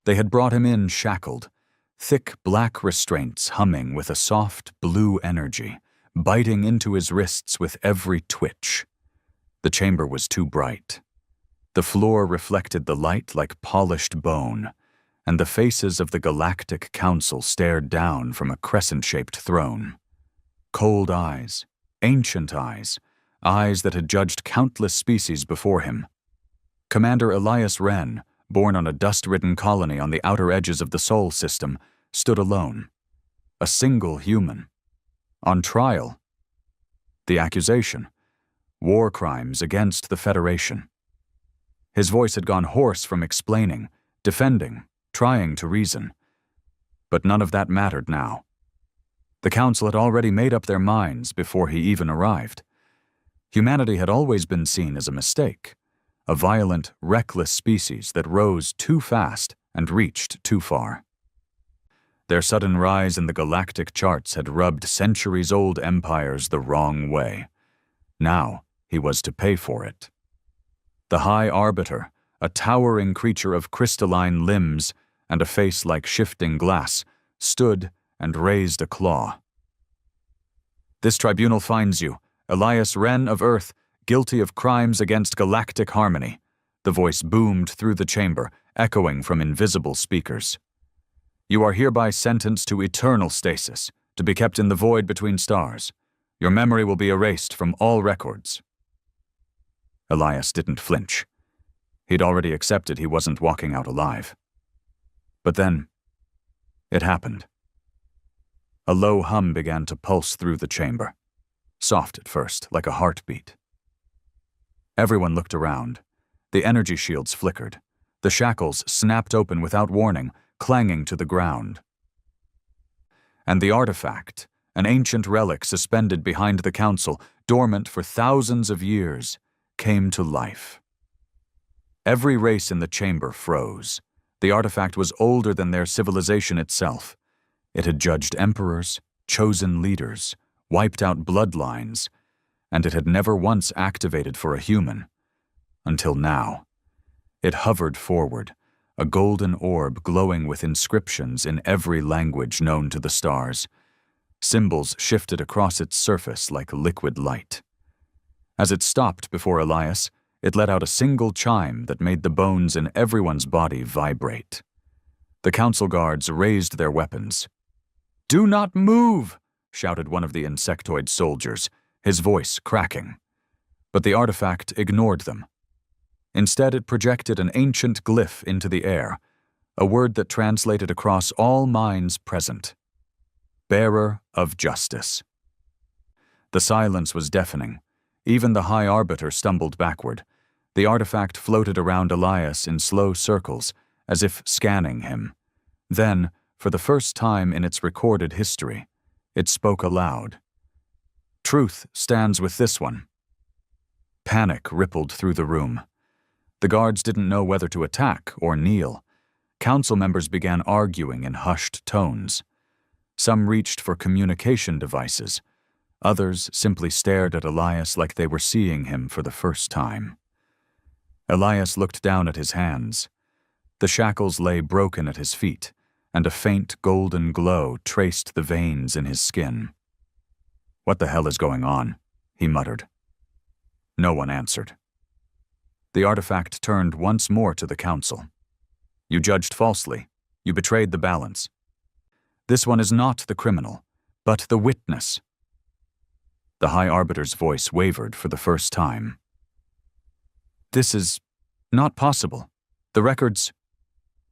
They had brought him in shackled, thick black restraints humming with a soft blue energy, biting into his wrists with every twitch. The chamber was too bright. The floor reflected the light like polished bone, and the faces of the Galactic Council stared down from a crescent-shaped throne. Cold eyes, ancient eyes, eyes that had judged countless species before him. Commander Elias Wren, born on a dust-ridden colony on the outer edges of the Sol system, stood alone. A single human. On trial. The accusation. War crimes against the Federation. His voice had gone hoarse from explaining, defending, trying to reason. But none of that mattered now. The Council had already made up their minds before he even arrived. Humanity had always been seen as a mistake, a violent, reckless species that rose too fast and reached too far. Their sudden rise in the galactic charts had rubbed centuries-old empires the wrong way. Now he was to pay for it. The High Arbiter, a towering creature of crystalline limbs and a face like shifting glass, stood and raised a claw. "This tribunal finds you, Elias Wren of Earth, guilty of crimes against galactic harmony," the voice boomed through the chamber, echoing from invisible speakers. "You are hereby sentenced to eternal stasis, to be kept in the void between stars. Your memory will be erased from all records." Elias didn't flinch. He'd already accepted he wasn't walking out alive. But then, it happened. A low hum began to pulse through the chamber. Soft at first, like a heartbeat. Everyone looked around. The energy shields flickered. The shackles snapped open without warning, clanging to the ground. And the artifact, an ancient relic suspended behind the Council, dormant for thousands of years, came to life. Every race in the chamber froze. The artifact was older than their civilization itself. It had judged emperors, chosen leaders, wiped out bloodlines, and it had never once activated for a human. Until now. It hovered forward, a golden orb glowing with inscriptions in every language known to the stars. Symbols shifted across its surface like liquid light. As it stopped before Elias, it let out a single chime that made the bones in everyone's body vibrate. The council guards raised their weapons. "Do not move!" shouted one of the insectoid soldiers, his voice cracking. But the artifact ignored them. Instead, it projected an ancient glyph into the air, a word that translated across all minds present. Bearer of Justice. The silence was deafening. Even the High Arbiter stumbled backward. The artifact floated around Elias in slow circles, as if scanning him. Then, for the first time in its recorded history, it spoke aloud. "Truth stands with this one." Panic rippled through the room. The guards didn't know whether to attack or kneel. Council members began arguing in hushed tones. Some reached for communication devices. Others simply stared at Elias like they were seeing him for the first time. Elias looked down at his hands. The shackles lay broken at his feet, and a faint golden glow traced the veins in his skin. "What the hell is going on?" he muttered. No one answered. The artifact turned once more to the council. "You judged falsely. You betrayed the balance. This one is not the criminal, but the witness." The High Arbiter's voice wavered for the first time. "This is not possible. The records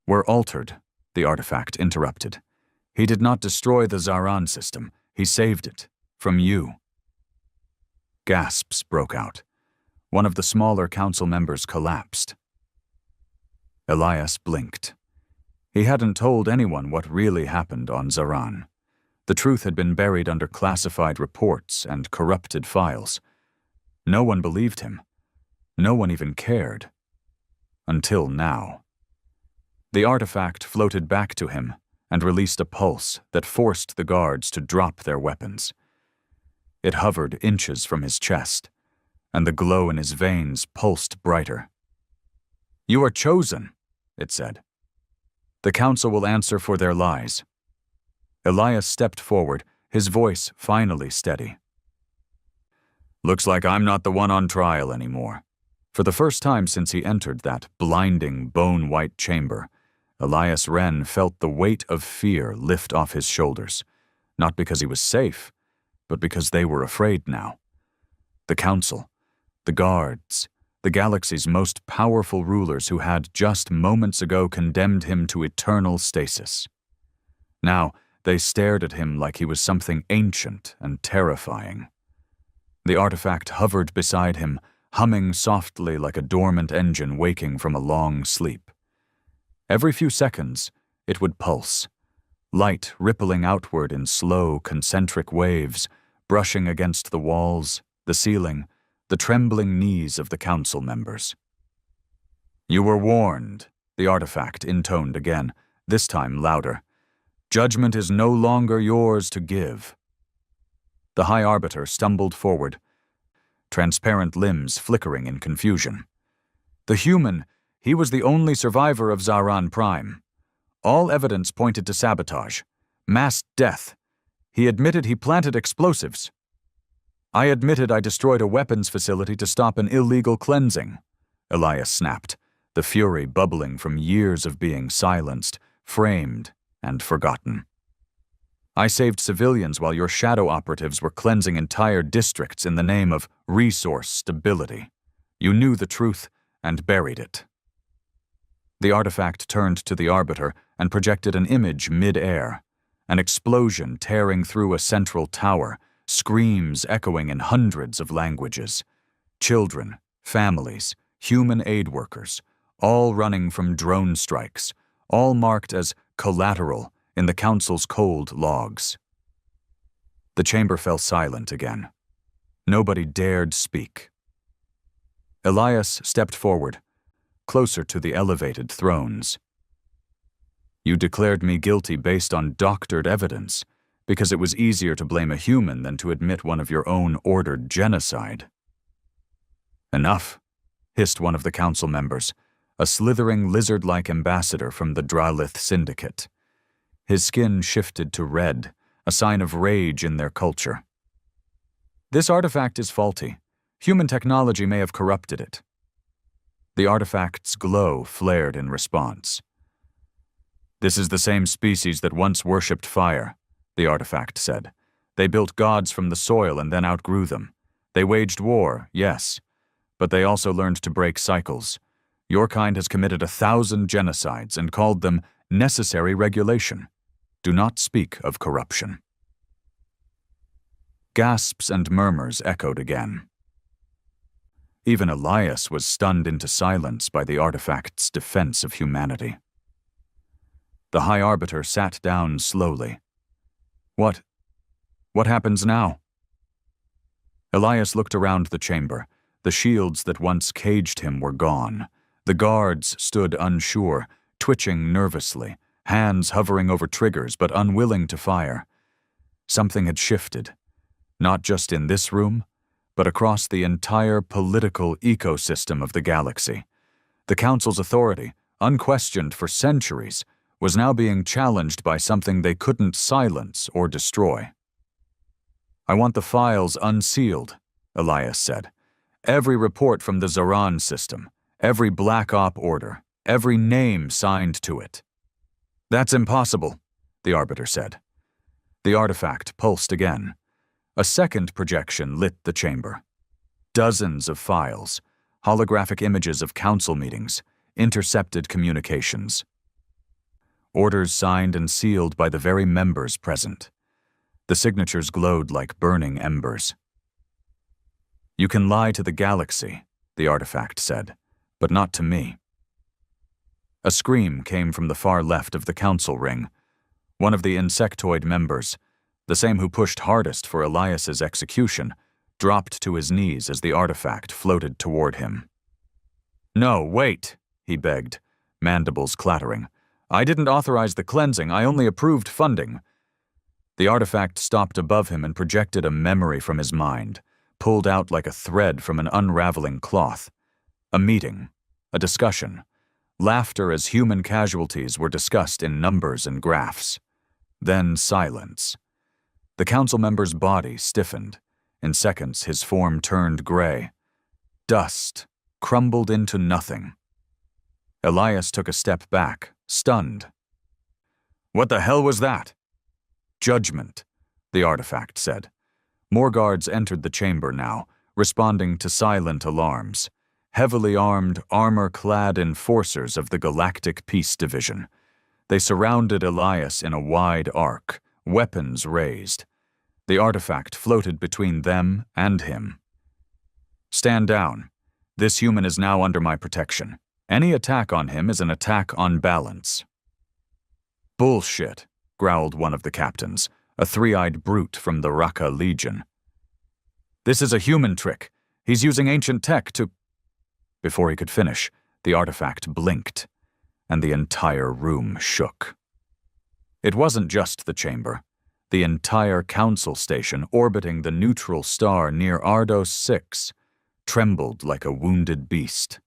were altered," the artifact interrupted. "He did not destroy the Zaran system. He saved it. From you." Gasps broke out. One of the smaller council members collapsed. Elias blinked. He hadn't told anyone what really happened on Zaran. The truth had been buried under classified reports and corrupted files. No one believed him. No one even cared. Until now. The artifact floated back to him and released a pulse that forced the guards to drop their weapons. It hovered inches from his chest, and the glow in his veins pulsed brighter. "You are chosen," it said. The council will answer for their lies. Elias stepped forward, his voice finally steady. Looks like I'm not the one on trial anymore. For the first time since he entered that blinding, bone-white chamber, Elias Wren felt the weight of fear lift off his shoulders, not because he was safe, but because they were afraid now. The council, the guards, the galaxy's most powerful rulers who had just moments ago condemned him to eternal stasis. Now, they stared at him like he was something ancient and terrifying. The artifact hovered beside him, humming softly like a dormant engine waking from a long sleep. Every few seconds, it would pulse, light rippling outward in slow, concentric waves, brushing against the walls, the ceiling, the trembling knees of the council members. You were warned, the artifact intoned again, this time louder. Judgment is no longer yours to give. The High Arbiter stumbled forward, transparent limbs flickering in confusion. The human, he was the only survivor of Zaran Prime. All evidence pointed to sabotage, mass death. He admitted he planted explosives. I admitted I destroyed a weapons facility to stop an illegal cleansing, Elias snapped, the fury bubbling from years of being silenced, framed, and forgotten. I saved civilians while your shadow operatives were cleansing entire districts in the name of resource stability. You knew the truth and buried it. The artifact turned to the Arbiter and projected an image mid-air, an explosion tearing through a central tower, screams echoing in hundreds of languages. Children, families, human aid workers, all running from drone strikes, all marked as collateral in the Council's cold logs. The chamber fell silent again. Nobody dared speak. Elias stepped forward, closer to the elevated thrones. You declared me guilty based on doctored evidence, because it was easier to blame a human than to admit one of your own ordered genocide. Enough, hissed one of the council members, a slithering lizard-like ambassador from the Dralith Syndicate. His skin shifted to red, a sign of rage in their culture. This artifact is faulty. Human technology may have corrupted it. The artifact's glow flared in response. This is the same species that once worshipped fire, the artifact said. They built gods from the soil and then outgrew them. They waged war, yes, but they also learned to break cycles. Your kind has committed 1,000 genocides and called them necessary regulation. Do not speak of corruption. Gasps and murmurs echoed again. Even Elias was stunned into silence by the artifact's defense of humanity. The High Arbiter sat down slowly. What happens now? Elias looked around the chamber. The shields that once caged him were gone. The guards stood unsure, twitching nervously, hands hovering over triggers but unwilling to fire. Something had shifted, not just in this room, but across the entire political ecosystem of the galaxy. The Council's authority, unquestioned for centuries, was now being challenged by something they couldn't silence or destroy. I want the files unsealed, Elias said. Every report from the Zaran system, every Black Op order, every name signed to it. That's impossible, the Arbiter said. The artifact pulsed again. A second projection lit the chamber. Dozens of files, holographic images of council meetings, intercepted communications. Orders signed and sealed by the very members present. The signatures glowed like burning embers. You can lie to the galaxy, the artifact said, but not to me. A scream came from the far left of the council ring. One of the insectoid members, the same who pushed hardest for Elias's execution, dropped to his knees as the artifact floated toward him. No, wait, he begged, mandibles clattering. I didn't authorize the cleansing, I only approved funding. The artifact stopped above him and projected a memory from his mind, pulled out like a thread from an unraveling cloth. A meeting, a discussion, Laughter as human casualties were discussed in numbers and graphs. Then silence. The council member's body stiffened. In seconds, his form turned gray. Dust crumbled into nothing. Elias took a step back, stunned. "What the hell was that?" "Judgment," the artifact said. More guards entered the chamber now, responding to silent alarms. Heavily armed, armor-clad enforcers of the Galactic Peace Division. They surrounded Elias in a wide arc, weapons raised. The artifact floated between them and him. "Stand down. This human is now under my protection. Any attack on him is an attack on balance." "Bullshit," growled one of the captains, a three-eyed brute from the Raka Legion. "This is a human trick. He's using ancient tech to—" Before he could finish, the artifact blinked, and the entire room shook. It wasn't just the chamber. The entire council station orbiting the neutral star near Ardos 6 trembled like a wounded beast.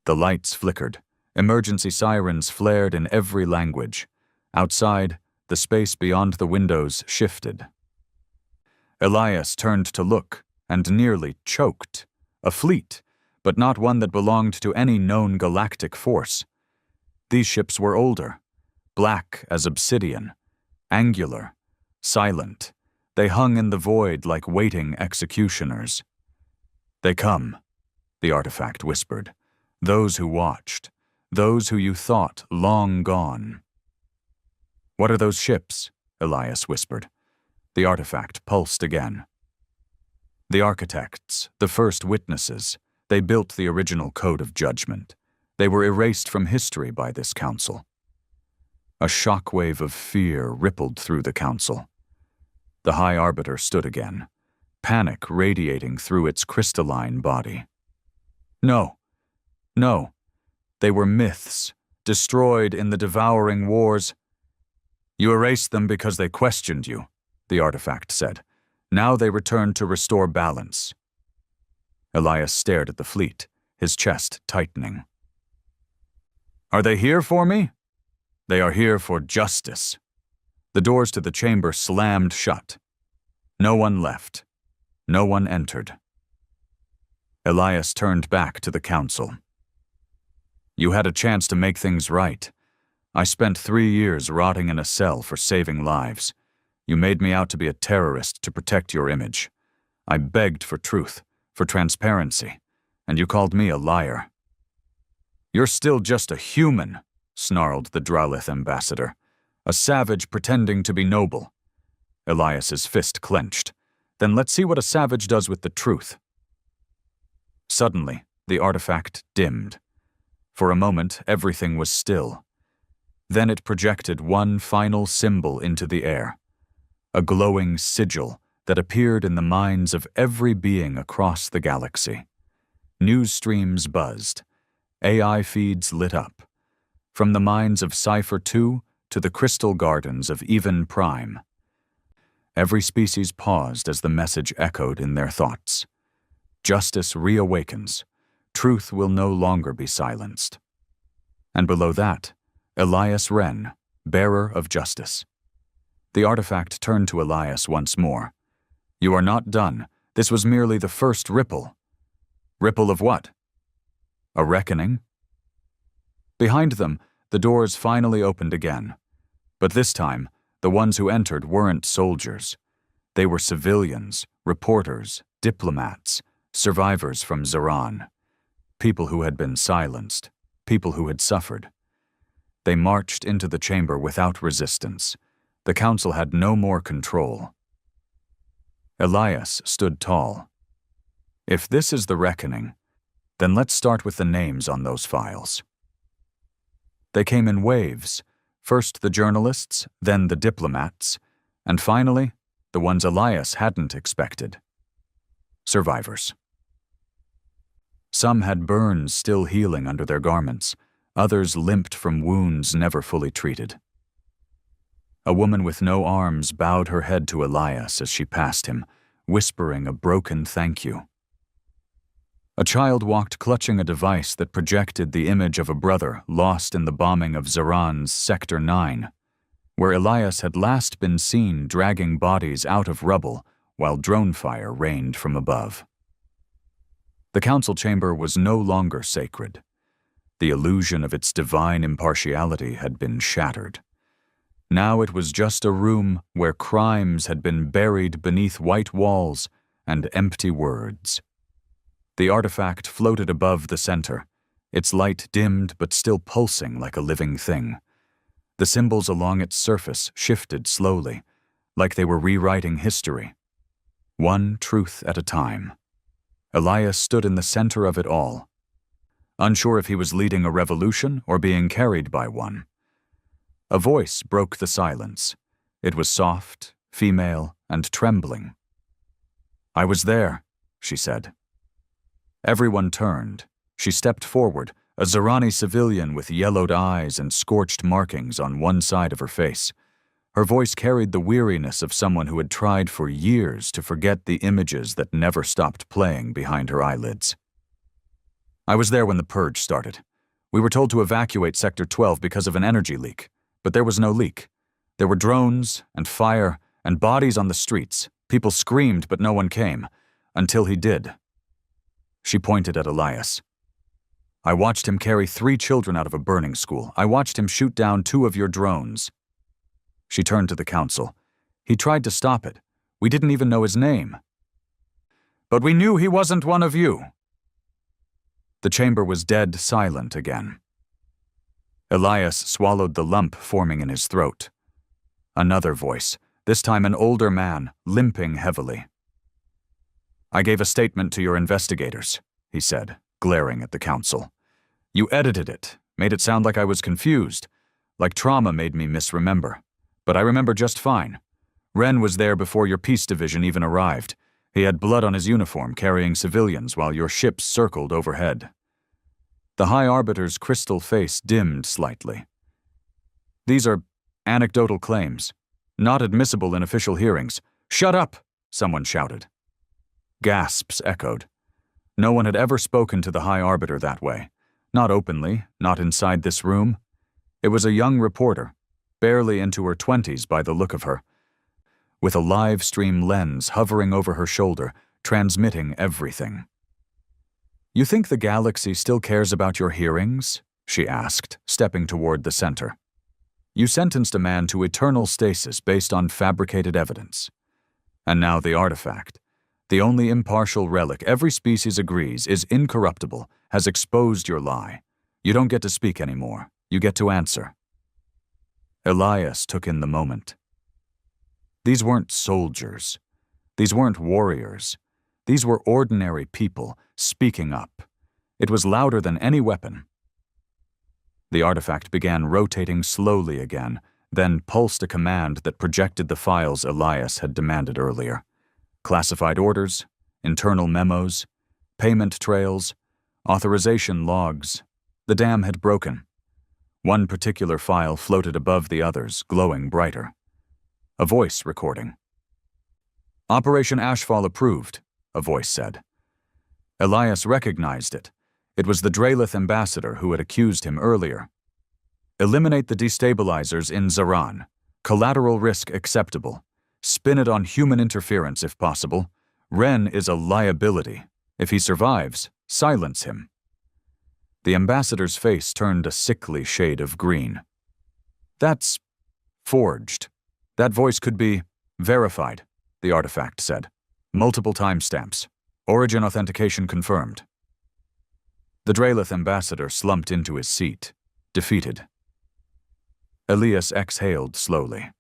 The lights flickered. Emergency sirens flared in every language. Outside, the space beyond the windows shifted. Elias turned to look and nearly choked. A fleet, but not one that belonged to any known galactic force. These ships were older, black as obsidian, angular, silent. They hung in the void like waiting executioners. "They come," the artifact whispered. "Those who watched, those who you thought long gone." "What are those ships?" Elias whispered. The artifact pulsed again. "The architects, the first witnesses, they built the original code of judgment. They were erased from history by this council." A shockwave of fear rippled through the council. The High Arbiter stood again, panic radiating through its crystalline body. No, they were myths, destroyed in the devouring wars. "You erased them because they questioned you," the artifact said. "Now they return to restore balance." Elias stared at the fleet, his chest tightening. "Are they here for me?" "They are here for justice." The doors to the chamber slammed shut. No one left. No one entered. Elias turned back to the council. "You had a chance to make things right. I spent 3 years rotting in a cell for saving lives. You made me out to be a terrorist to protect your image. I begged for truth, for transparency, and you called me a liar." "You're still just a human," snarled the Dralith ambassador. "A savage pretending to be noble." Elias's fist clenched. "Then let's see what a savage does with the truth." Suddenly, the artifact dimmed. For a moment, everything was still. Then it projected one final symbol into the air. A glowing sigil that appeared in the minds of every being across the galaxy. News streams buzzed. AI feeds lit up. From the minds of Cipher 2 to the crystal gardens of Even Prime. Every species paused as the message echoed in their thoughts. Justice reawakens. Truth will no longer be silenced. And below that, Elias Wren, bearer of justice. The artifact turned to Elias once more. "You are not done. This was merely the first ripple." "Ripple of what?" "A reckoning." Behind them, the doors finally opened again. But this time, the ones who entered weren't soldiers. They were civilians, reporters, diplomats, survivors from Zeran. People who had been silenced, people who had suffered. They marched into the chamber without resistance. The council had no more control. Elias stood tall. "If this is the reckoning, then let's start with the names on those files." They came in waves, first the journalists, then the diplomats, and finally, the ones Elias hadn't expected. Survivors. Some had burns still healing under their garments, others limped from wounds never fully treated. A woman with no arms bowed her head to Elias as she passed him, whispering a broken thank you. A child walked clutching a device that projected the image of a brother lost in the bombing of Zaran's Sector 9, where Elias had last been seen dragging bodies out of rubble while drone fire rained from above. The council chamber was no longer sacred. The illusion of its divine impartiality had been shattered. Now it was just a room where crimes had been buried beneath white walls and empty words. The artifact floated above the center, its light dimmed but still pulsing like a living thing. The symbols along its surface shifted slowly, like they were rewriting history. One truth at a time. Elias stood in the center of it all, unsure if he was leading a revolution or being carried by one. A voice broke the silence. It was soft, female, and trembling. "I was there," she said. Everyone turned. She stepped forward, a Zarani civilian with yellowed eyes and scorched markings on one side of her face. Her voice carried the weariness of someone who had tried for years to forget the images that never stopped playing behind her eyelids. "I was there when the purge started. We were told to evacuate Sector 12 because of an energy leak, but there was no leak. There were drones and fire and bodies on the streets. People screamed, but no one came, until he did." She pointed at Elias. "I watched him carry 3 children out of a burning school. I watched him shoot down 2 of your drones." She turned to the council. "He tried to stop it. We didn't even know his name." "But we knew he wasn't one of you." The chamber was dead silent again. Elias swallowed the lump forming in his throat. Another voice, this time an older man, limping heavily. "I gave a statement to your investigators," he said, glaring at the council. "You edited it, made it sound like I was confused, like trauma made me misremember. But I remember just fine. Ren was there before your peace division even arrived. He had blood on his uniform, carrying civilians while your ships circled overhead." The High Arbiter's crystal face dimmed slightly. "These are anecdotal claims, not admissible in official hearings." "Shut up!" someone shouted. Gasps echoed. No one had ever spoken to the High Arbiter that way. Not openly, not inside this room. It was a young reporter, barely into her 20s by the look of her, with a live stream lens hovering over her shoulder, transmitting everything. "You think the galaxy still cares about your hearings?" she asked, stepping toward the center. "You sentenced a man to eternal stasis based on fabricated evidence. And now the artifact, the only impartial relic every species agrees is incorruptible, has exposed your lie. You don't get to speak anymore. You get to answer." Elias took in the moment. These weren't soldiers. These weren't warriors. These were ordinary people speaking up. It was louder than any weapon. The artifact began rotating slowly again, then pulsed a command that projected the files Elias had demanded earlier. Classified orders, internal memos, payment trails, authorization logs. The dam had broken. One particular file floated above the others, glowing brighter. A voice recording. "Operation Ashfall approved," a voice said. Elias recognized it. It was the Draelith ambassador who had accused him earlier. "Eliminate the destabilizers in Zaran. Collateral risk acceptable. Spin it on human interference if possible. Ren is a liability. If he survives, silence him." The ambassador's face turned a sickly shade of green. "That's forged. That voice could be verified," the artifact said. "Multiple timestamps. Origin authentication confirmed." The Draelith ambassador slumped into his seat, defeated. Elias exhaled slowly.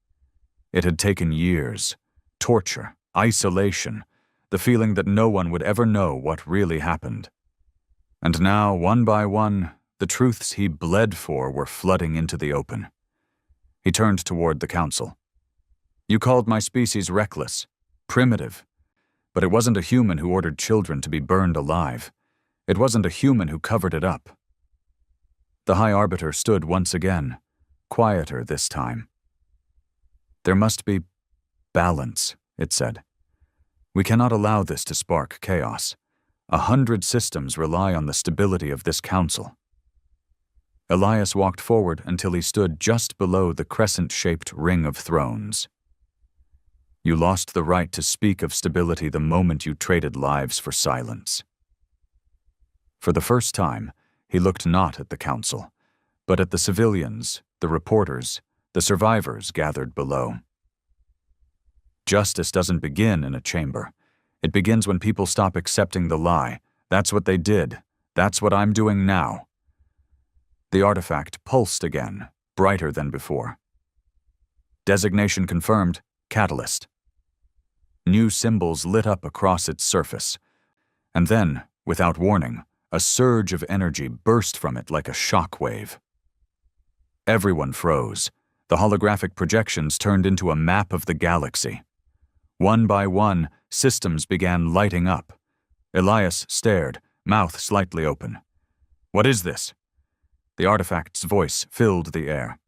It had taken years. Torture, isolation, the feeling that no one would ever know what really happened. And now, one by one, the truths he bled for were flooding into the open. He turned toward the council. "You called my species reckless, primitive, but it wasn't a human who ordered children to be burned alive. It wasn't a human who covered it up." The High Arbiter stood once again, quieter this time. "There must be balance," it said. "We cannot allow this to spark chaos. 100 systems rely on the stability of this council. Elias walked forward until he stood just below the crescent-shaped ring of thrones. You lost the right to speak of stability the moment you traded lives for silence. For the first time, he looked not at the council, but at the civilians, the reporters, the survivors gathered below. Justice doesn't begin in a chamber. It begins when people stop accepting the lie. That's what they did. That's what I'm doing now. The artifact pulsed again, brighter than before. Designation confirmed, Catalyst. New symbols lit up across its surface, and then, without warning, a surge of energy burst from it like a shock wave. Everyone froze. The holographic projections turned into a map of the galaxy. One by one, systems began lighting up. Elias stared, mouth slightly open. What is this? The artifact's voice filled the air.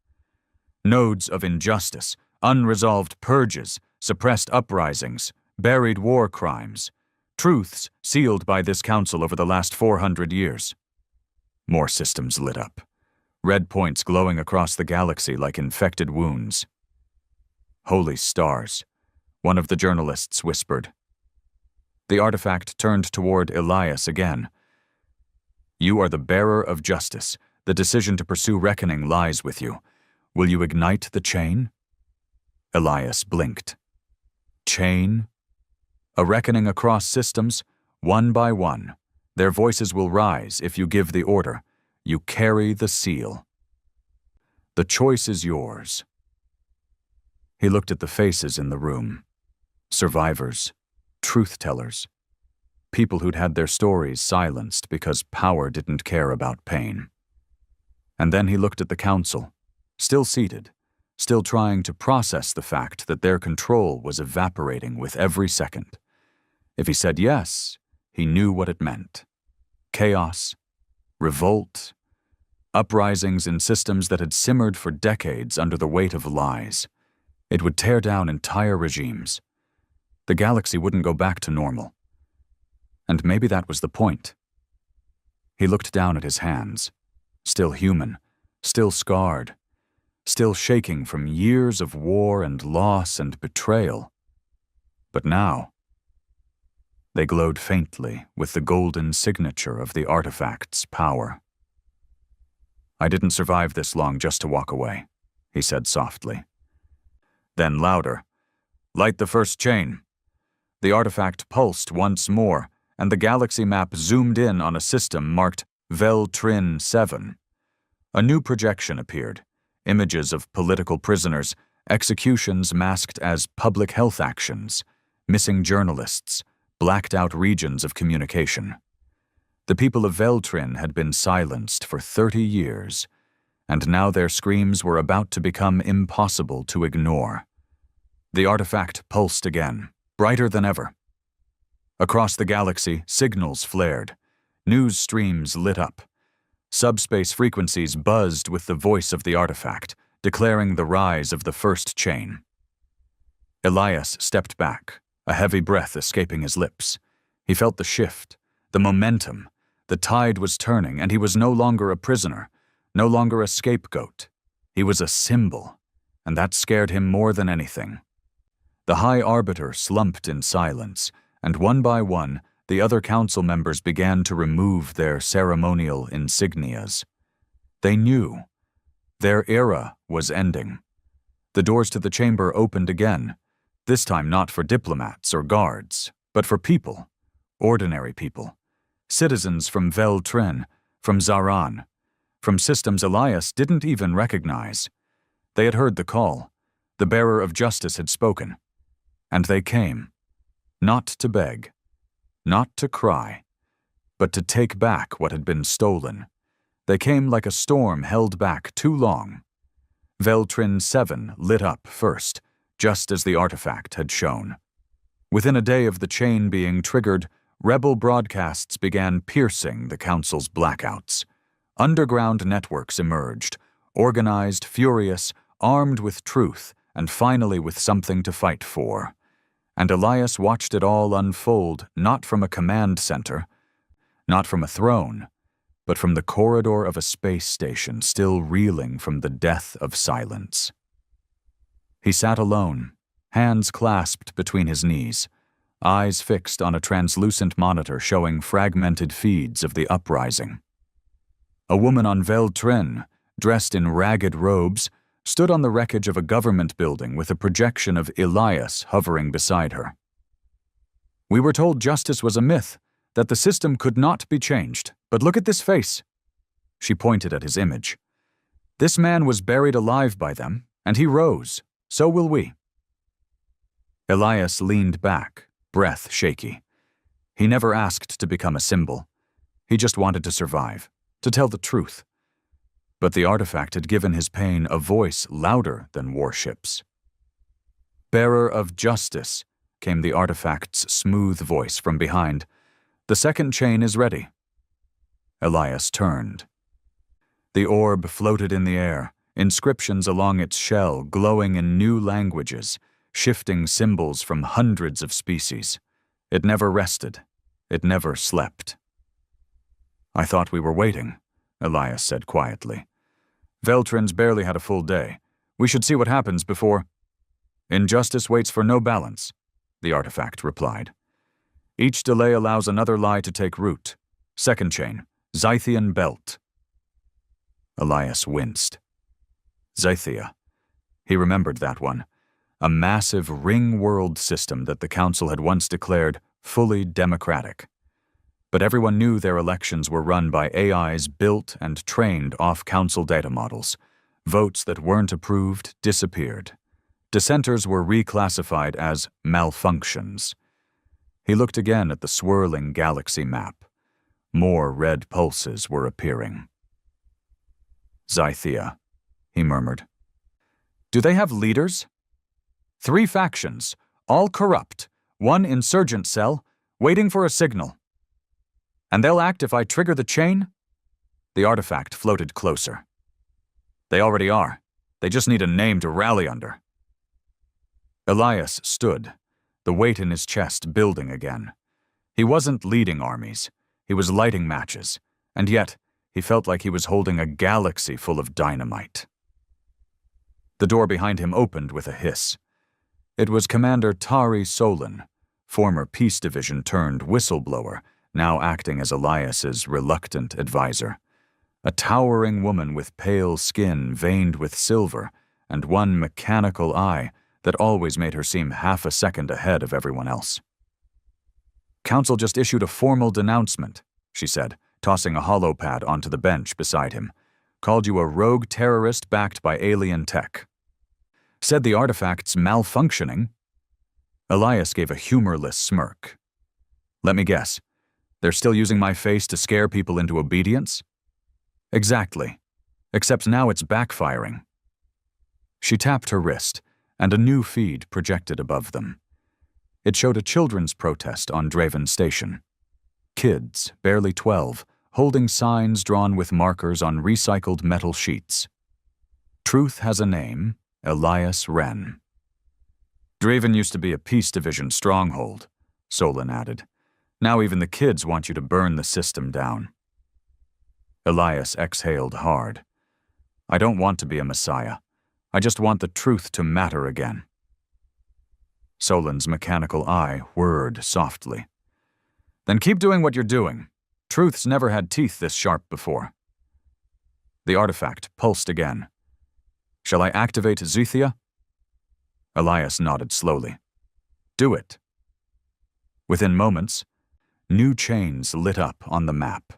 Nodes of injustice, unresolved purges, suppressed uprisings, buried war crimes, truths sealed by this council over the last 400 years. More systems lit up, red points glowing across the galaxy like infected wounds. Holy stars, one of the journalists whispered. The artifact turned toward Elias again. You are the bearer of justice. The decision to pursue reckoning lies with you. Will you ignite the chain? Elias blinked. Chain? A reckoning across systems, one by one. Their voices will rise if you give the order. You carry the seal. The choice is yours. He looked at the faces in the room. Survivors, truth-tellers, people who'd had their stories silenced because power didn't care about pain. And then he looked at the council, still seated, still trying to process the fact that their control was evaporating with every second. If he said yes, he knew what it meant. Chaos, revolt, uprisings in systems that had simmered for decades under the weight of lies. It would tear down entire regimes. The galaxy wouldn't go back to normal. And maybe that was the point. He looked down at his hands, still human, still scarred, still shaking from years of war and loss and betrayal. But now, they glowed faintly with the golden signature of the artifact's power. I didn't survive this long just to walk away, he said softly. Then louder, light the first chain. The artifact pulsed once more, and the galaxy map zoomed in on a system marked Vel-Trin 7. A new projection appeared, images of political prisoners, executions masked as public health actions, missing journalists, blacked-out regions of communication. The people of Vel-Trin had been silenced for 30 years, and now their screams were about to become impossible to ignore. The artifact pulsed again, brighter than ever. Across the galaxy, signals flared. News streams lit up. Subspace frequencies buzzed with the voice of the artifact, declaring the rise of the first chain. Elias stepped back, a heavy breath escaping his lips. He felt the shift, the momentum. The tide was turning, and he was no longer a prisoner, no longer a scapegoat. He was a symbol, and that scared him more than anything. The High Arbiter slumped in silence, and one by one, the other council members began to remove their ceremonial insignias. They knew. Their era was ending. The doors to the chamber opened again, this time not for diplomats or guards, but for people, ordinary people, citizens from Vel-Trin, from Zaran, from systems Elias didn't even recognize. They had heard the call. The bearer of justice had spoken. And they came, not to beg, not to cry, but to take back what had been stolen. They came like a storm held back too long. Vel-Trin 7 lit up first, just as the artifact had shown. Within a day of the chain being triggered, rebel broadcasts began piercing the council's blackouts. Underground networks emerged, organized, furious, armed with truth, and finally with something to fight for. And Elias watched it all unfold not from a command center, not from a throne, but from the corridor of a space station still reeling from the death of silence. He sat alone, hands clasped between his knees, eyes fixed on a translucent monitor showing fragmented feeds of the uprising. A woman on Veltrin, dressed in ragged robes, stood on the wreckage of a government building with a projection of Elias hovering beside her. "We were told justice was a myth, that the system could not be changed, but look at this face." She pointed at his image. "This man was buried alive by them, and he rose. So will we." Elias leaned back, breath shaky. He never asked to become a symbol. He just wanted to survive, to tell the truth. But the artifact had given his pain a voice louder than warships. "Bearer of justice," came the artifact's smooth voice from behind. "The second chain is ready." Elias turned. The orb floated in the air, inscriptions along its shell glowing in new languages, shifting symbols from hundreds of species. It never rested. It never slept. "I thought we were waiting," Elias said quietly. "Veltrin's barely had a full day. We should see what happens before—" "Injustice waits for no balance," the artifact replied. "Each delay allows another lie to take root. Second chain, Zythian belt." Elias winced. Zythia. He remembered that one. A massive ring-world system that the Council had once declared fully democratic. But everyone knew their elections were run by AIs built and trained off Council data models. Votes that weren't approved disappeared. Dissenters were reclassified as malfunctions. He looked again at the swirling galaxy map. More red pulses were appearing. "Zythia," he murmured. "Do they have leaders?" "3 factions, all corrupt, 1 insurgent cell, waiting for a signal." "And they'll act if I trigger the chain?" The artifact floated closer. "They already are. They just need a name to rally under." Elias stood, the weight in his chest building again. He wasn't leading armies. He was lighting matches, and yet he felt like he was holding a galaxy full of dynamite. The door behind him opened with a hiss. It was Commander Tari Solon, former Peace Division turned whistleblower, now acting as Elias's reluctant advisor. A towering woman with pale skin veined with silver and one mechanical eye that always made her seem half a second ahead of everyone else. "Council just issued a formal denouncement," she said, tossing a holopad onto the bench beside him. "Called you a rogue terrorist backed by alien tech. Said the artifact's malfunctioning." Elias gave a humorless smirk. "Let me guess. They're still using my face to scare people into obedience?" "Exactly. Except now it's backfiring." She tapped her wrist, and a new feed projected above them. It showed a children's protest on Draven Station. Kids, barely 12, holding signs drawn with markers on recycled metal sheets. "Truth has a name, Elias Wren." "Draven used to be a Peace Division stronghold," Solon added. "Now even the kids want you to burn the system down." Elias exhaled hard. "I don't want to be a messiah. I just want the truth to matter again." Solon's mechanical eye whirred softly. "Then keep doing what you're doing. Truth's never had teeth this sharp before." The artifact pulsed again. "Shall I activate Zythia?" Elias nodded slowly. "Do it." Within moments, new chains lit up on the map.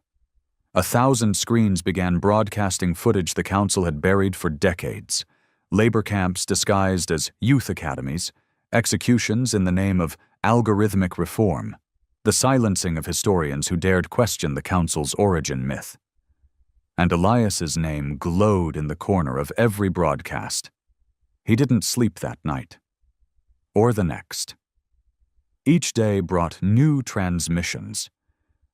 1,000 screens began broadcasting footage the Council had buried for decades. Labor camps disguised as youth academies, executions in the name of algorithmic reform, the silencing of historians who dared question the Council's origin myth. And Elias's name glowed in the corner of every broadcast. He didn't sleep that night. Or the next. Each day brought new transmissions.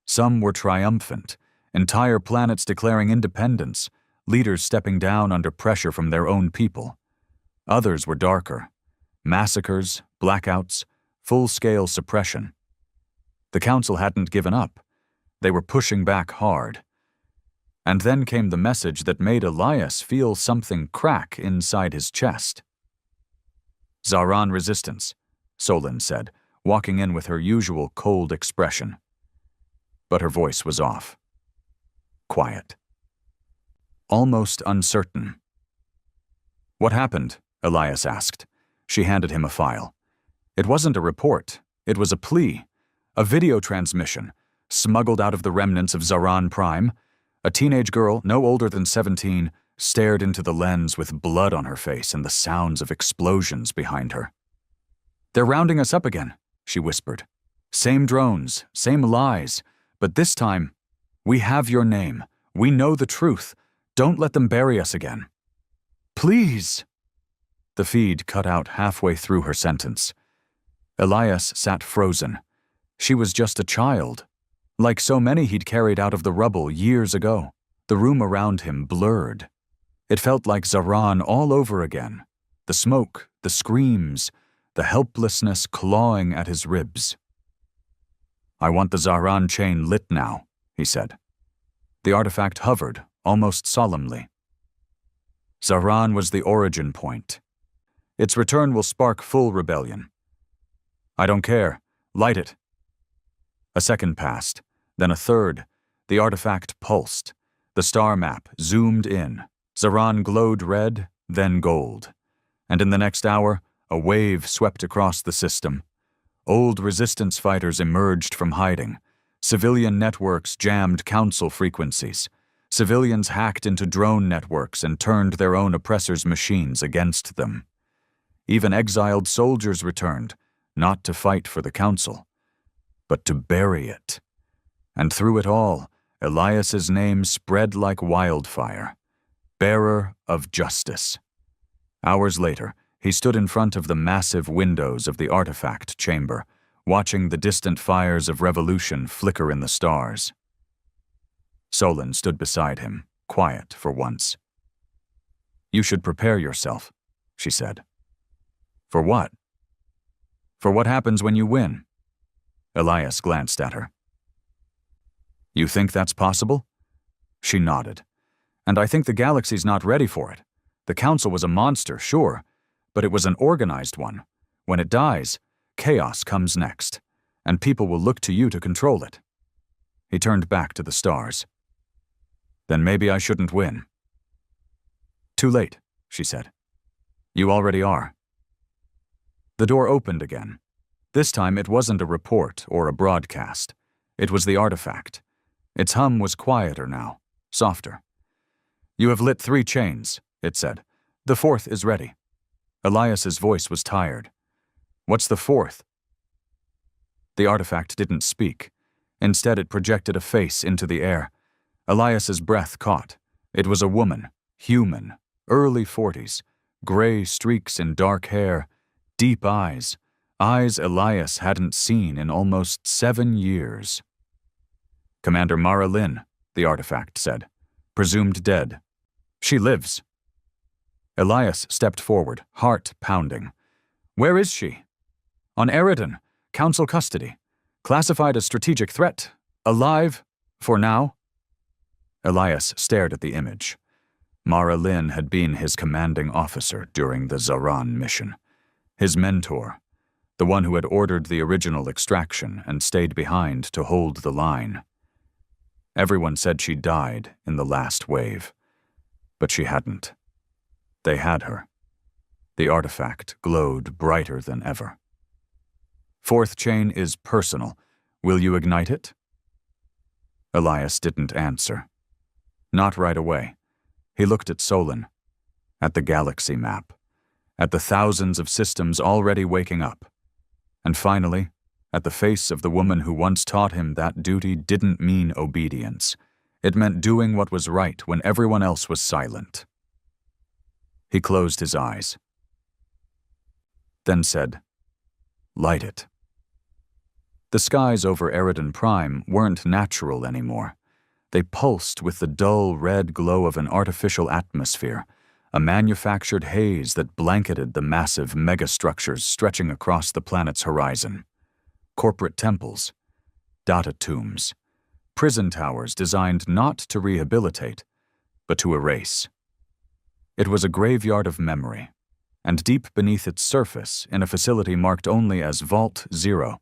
Some were triumphant, entire planets declaring independence, leaders stepping down under pressure from their own people. Others were darker. Massacres, blackouts, full-scale suppression. The Council hadn't given up. They were pushing back hard. And then came the message that made Elias feel something crack inside his chest. "Zaran resistance," Solon said, walking in with her usual cold expression. But her voice was off. Quiet. Almost uncertain. "What happened?" Elias asked. She handed him a file. It wasn't a report. It was a plea. A video transmission, smuggled out of the remnants of Zaran Prime. A teenage girl, no older than 17, stared into the lens with blood on her face and the sounds of explosions behind her. "They're rounding us up again," she whispered. "Same drones, same lies, but this time, we have your name. We know the truth. Don't let them bury us again." "Please!" The feed cut out halfway through her sentence. Elias sat frozen. She was just a child. Like so many he'd carried out of the rubble years ago, the room around him blurred. It felt like Zaran all over again. The smoke, the screams, the helplessness clawing at his ribs. "I want the Zaran chain lit now," he said. The artifact hovered, almost solemnly. Zaran was the origin point. Its return will spark full rebellion. "I don't care. Light it." A second passed, then a third. The artifact pulsed. The star map zoomed in. Zaran glowed red, then gold. And in the next hour, a wave swept across the system. Old resistance fighters emerged from hiding. Civilian networks jammed council frequencies. Civilians hacked into drone networks and turned their own oppressors' machines against them. Even exiled soldiers returned, not to fight for the council, but to bury it. And through it all, Elias's name spread like wildfire. Bearer of justice. Hours later, he stood in front of the massive windows of the artifact chamber, watching the distant fires of revolution flicker in the stars. Solon stood beside him, quiet for once. "You should prepare yourself," she said. "For what?" "For what happens when you win." Elias glanced at her. "You think that's possible?" She nodded. "And I think the galaxy's not ready for it. The Council was a monster, sure, but it was an organized one. When it dies, chaos comes next, and people will look to you to control it." He turned back to the stars. "Then maybe I shouldn't win." "Too late," she said. "You already are." The door opened again. This time it wasn't a report or a broadcast. It was the artifact. Its hum was quieter now, softer. "You have lit 3 chains," it said. "The 4th is ready." Elias's voice was tired. "What's the 4th?" The artifact didn't speak. Instead, it projected a face into the air. Elias's breath caught. It was a woman, human, early 40s, gray streaks in dark hair, deep eyes Elias hadn't seen in almost 7 years. "Commander Mara Lynn," the artifact said. "Presumed dead. She lives." Elias stepped forward, heart pounding. "Where is she?" "On Eridan, Council custody. Classified as strategic threat. Alive, for now." Elias stared at the image. Mara Lynn had been his commanding officer during the Zaran mission. His mentor, the one who had ordered the original extraction and stayed behind to hold the line. Everyone said she died in the last wave, but she hadn't. They had her. The artifact glowed brighter than ever. "4th chain is personal. Will you ignite it?" Elias didn't answer. Not right away. He looked at Solon, at the galaxy map, at the thousands of systems already waking up, and finally, at the face of the woman who once taught him that duty didn't mean obedience. It meant doing what was right when everyone else was silent. He closed his eyes, then said, "Light it." The skies over Eridan Prime weren't natural anymore. They pulsed with the dull red glow of an artificial atmosphere, a manufactured haze that blanketed the massive megastructures stretching across the planet's horizon. Corporate temples, data tombs, prison towers designed not to rehabilitate, but to erase. It was a graveyard of memory, and deep beneath its surface, in a facility marked only as Vault 0,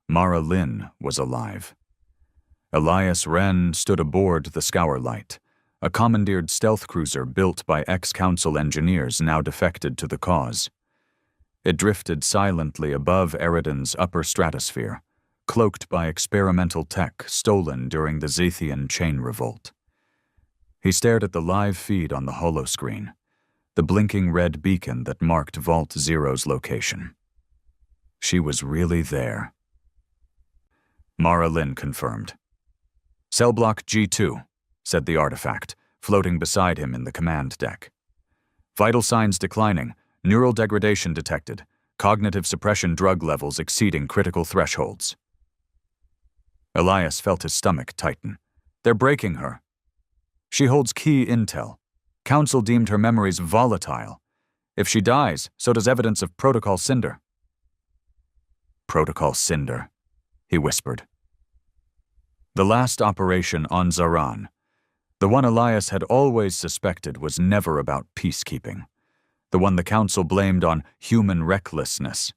Mara Lynn was alive. Elias Wren stood aboard the Scourlight, a commandeered stealth cruiser built by ex-council engineers now defected to the cause. It drifted silently above Eridan's upper stratosphere, cloaked by experimental tech stolen during the Zethian chain revolt. He stared at the live feed on the holoscreen, the blinking red beacon that marked Vault Zero's location. She was really there. Mara Lynn confirmed. "Cell block G2, said the artifact, floating beside him in the command deck. "Vital signs declining, neural degradation detected, cognitive suppression drug levels exceeding critical thresholds." Elias felt his stomach tighten. "They're breaking her. She holds key intel. Council deemed her memories volatile. If she dies, so does evidence of Protocol Cinder." "Protocol Cinder," he whispered. The last operation on Zaran, the one Elias had always suspected was never about peacekeeping, the one the Council blamed on human recklessness.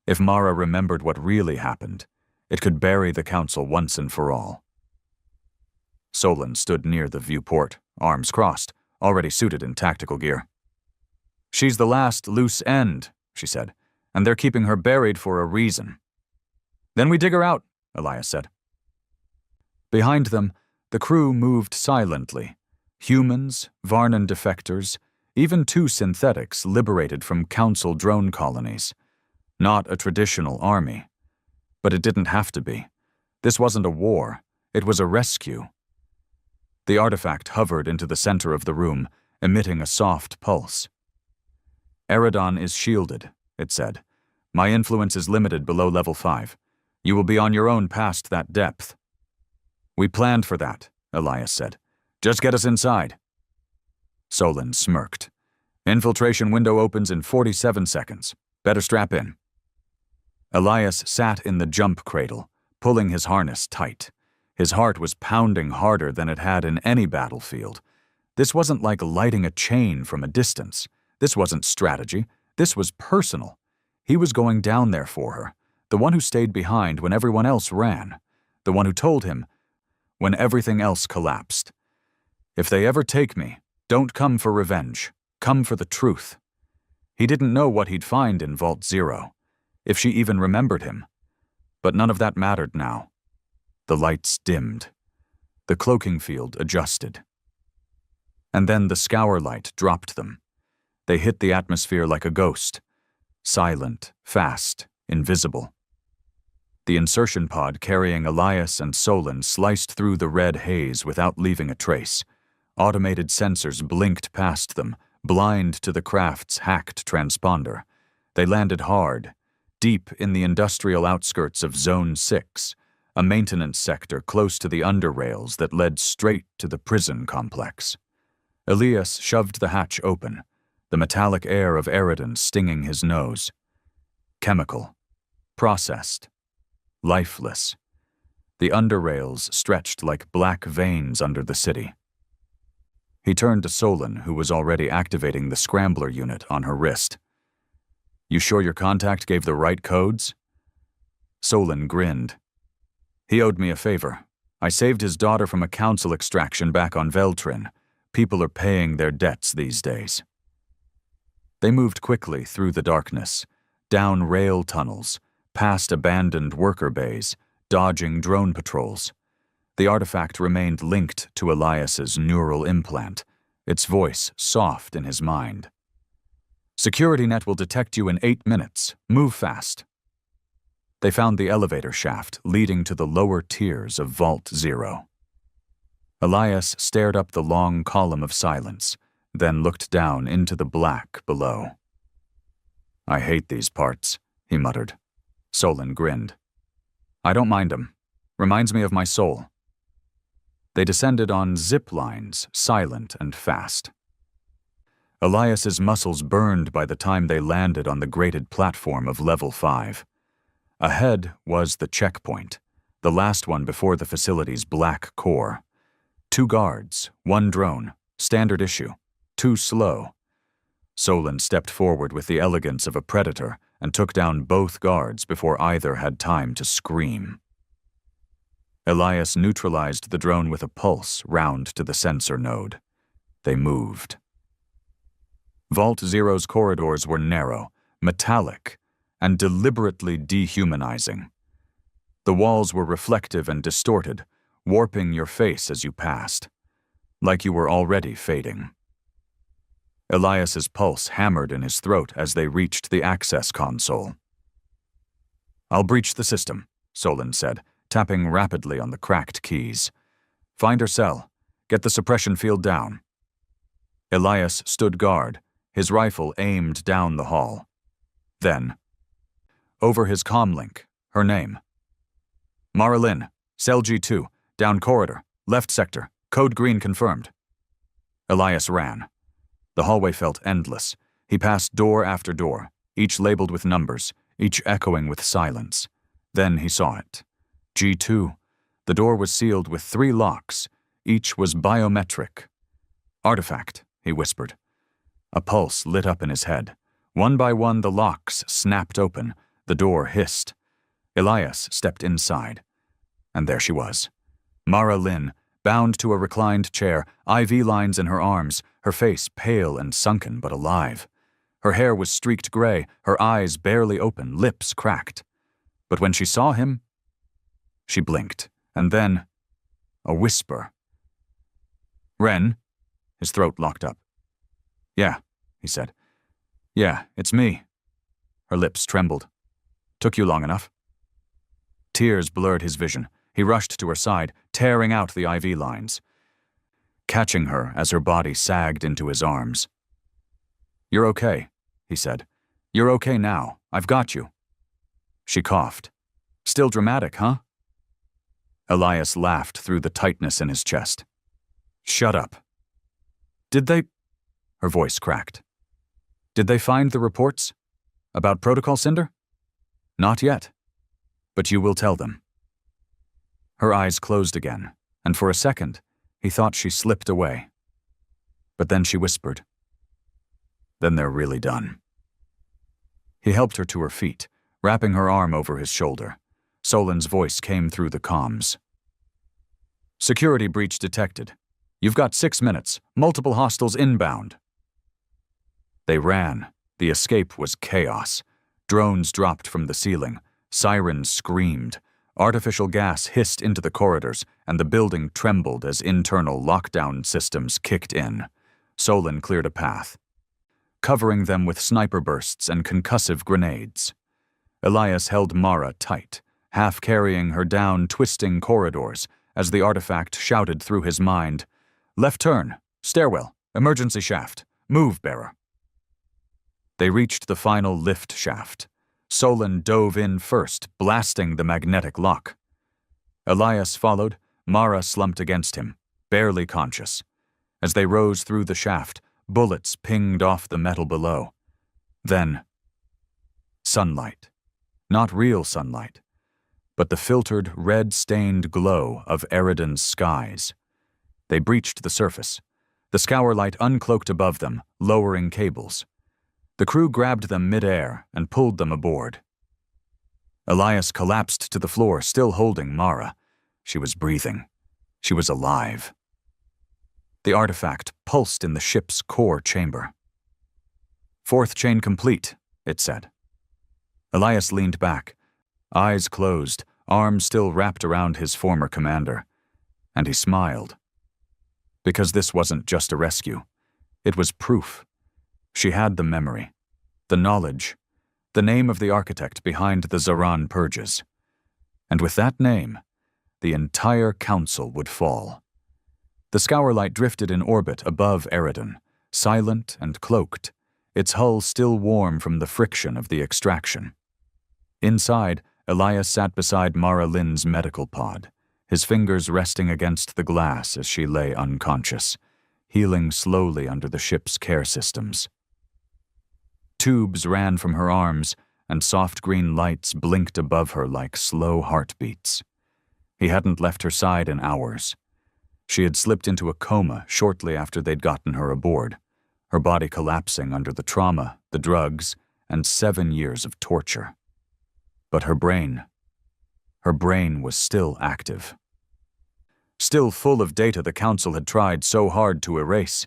If Mara remembered what really happened, it could bury the Council once and for all. Solon stood near the viewport, arms crossed, already suited in tactical gear. "She's the last loose end," she said, "and they're keeping her buried for a reason." "Then we dig her out," Elias said. Behind them, the crew moved silently. Humans, Varnan defectors, even 2 synthetics liberated from Council drone colonies. Not a traditional army. But it didn't have to be. This wasn't a war. It was a rescue. The artifact hovered into the center of the room, emitting a soft pulse. "Eridan is shielded," it said. "My influence is limited below level 5. You will be on your own past that depth." "We planned for that," Elias said. "Just get us inside." Solon smirked. "Infiltration window opens in 47 seconds. Better strap in." Elias sat in the jump cradle, pulling his harness tight. His heart was pounding harder than it had in any battlefield. This wasn't like lighting a chain from a distance. This wasn't strategy. This was personal. He was going down there for her, the one who stayed behind when everyone else ran, the one who told him when everything else collapsed. "If they ever take me, don't come for revenge. Come for the truth." He didn't know what he'd find in Vault 0, if she even remembered him. But none of that mattered now. The lights dimmed. The cloaking field adjusted. And then the Scourlight dropped them. They hit the atmosphere like a ghost. Silent, fast, invisible. The insertion pod carrying Elias and Solon sliced through the red haze without leaving a trace. Automated sensors blinked past them, blind to the craft's hacked transponder. They landed hard, deep in the industrial outskirts of Zone 6, a maintenance sector close to the underrails that led straight to the prison complex. Elias shoved the hatch open, the metallic air of Eridan stinging his nose. Chemical. Processed. Lifeless. The underrails stretched like black veins under the city. He turned to Solon, who was already activating the scrambler unit on her wrist. "You sure your contact gave the right codes?" Solon grinned. "He owed me a favor. I saved his daughter from a council extraction back on Veltrin. People are paying their debts these days." They moved quickly through the darkness, down rail tunnels, past abandoned worker bays, dodging drone patrols. The artifact remained linked to Elias's neural implant, its voice soft in his mind. "Security net will detect you in 8 minutes. Move fast." They found the elevator shaft leading to the lower tiers of Vault 0. Elias stared up the long column of silence, then looked down into the black below. "I hate these parts," he muttered. Solon grinned. "I don't mind them. Reminds me of my soul." They descended on zip lines, silent and fast. Elias's muscles burned by the time they landed on the grated platform of level 5. Ahead was the checkpoint, the last one before the facility's black core. 2 guards, 1 drone, standard issue, too slow. Solon stepped forward with the elegance of a predator and took down both guards before either had time to scream. Elias neutralized the drone with a pulse round to the sensor node. They moved. Vault Zero's corridors were narrow, metallic, and deliberately dehumanizing. The walls were reflective and distorted, warping your face as you passed, like you were already fading. Elias's pulse hammered in his throat as they reached the access console. "I'll breach the system," Solon said, tapping rapidly on the cracked keys. "Find her cell. Get the suppression field down." Elias stood guard, his rifle aimed down the hall. Then, over his comlink, her name. "Mara Lynn, cell G2, down corridor, left sector, code green confirmed." Elias ran. The hallway felt endless. He passed door after door, each labeled with numbers, each echoing with silence. Then he saw it. G2. The door was sealed with 3 locks. Each was biometric. "Artifact," he whispered. A pulse lit up in his head. One by one, the locks snapped open. The door hissed. Elias stepped inside. And there she was. Mara Lynn, bound to a reclined chair, IV lines in her arms, her face pale and sunken but alive. Her hair was streaked gray, her eyes barely open, lips cracked. But when she saw him, she blinked, and then a whisper. "Ren?" His throat locked up. "Yeah," he said. "Yeah, it's me." Her lips trembled. "Took you long enough?" Tears blurred his vision. He rushed to her side, tearing out the IV lines, catching her as her body sagged into his arms. "You're okay," he said. "You're okay now. I've got you." She coughed. "Still dramatic, huh?" Elias laughed through the tightness in his chest. "Shut up." "Did they—" Her voice cracked. "Did they find the reports? About Protocol Cinder?" "Not yet. But you will tell them." Her eyes closed again, and for a second, he thought she slipped away. But then she whispered, "Then they're really done." He helped her to her feet, wrapping her arm over his shoulder. Solon's voice came through the comms. "Security breach detected. You've got 6 minutes. Multiple hostiles inbound." They ran. The escape was chaos. Drones dropped from the ceiling. Sirens screamed. Artificial gas hissed into the corridors, and the building trembled as internal lockdown systems kicked in. Solon cleared a path, covering them with sniper bursts and concussive grenades. Elias held Mara tight, half carrying her down twisting corridors as the artifact shouted through his mind, "Left turn, stairwell, emergency shaft, move, bearer." They reached the final lift shaft. Solon dove in first, blasting the magnetic lock. Elias followed. Mara slumped against him, barely conscious. As they rose through the shaft, bullets pinged off the metal below. Then, sunlight. Not real sunlight, but the filtered, red-stained glow of Eridan's skies. They breached the surface. The scour light uncloaked above them, lowering cables. The crew grabbed them mid-air and pulled them aboard. Elias collapsed to the floor, still holding Mara. She was breathing. She was alive. The artifact pulsed in the ship's core chamber. "Fourth chain complete," it said. Elias leaned back, eyes closed, arms still wrapped around his former commander. And he smiled. Because this wasn't just a rescue. It was proof. She had the memory, the knowledge, the name of the architect behind the Zaran purges. And with that name, the entire council would fall. The scour light drifted in orbit above Eridan, silent and cloaked, its hull still warm from the friction of the extraction. Inside, Elias sat beside Mara Lynn's medical pod, his fingers resting against the glass as she lay unconscious, healing slowly under the ship's care systems. Tubes ran from her arms, and soft green lights blinked above her like slow heartbeats. He hadn't left her side in hours. She had slipped into a coma shortly after they'd gotten her aboard, her body collapsing under the trauma, the drugs, and 7 years of torture. But her brain was still active. Still full of data the Council had tried so hard to erase.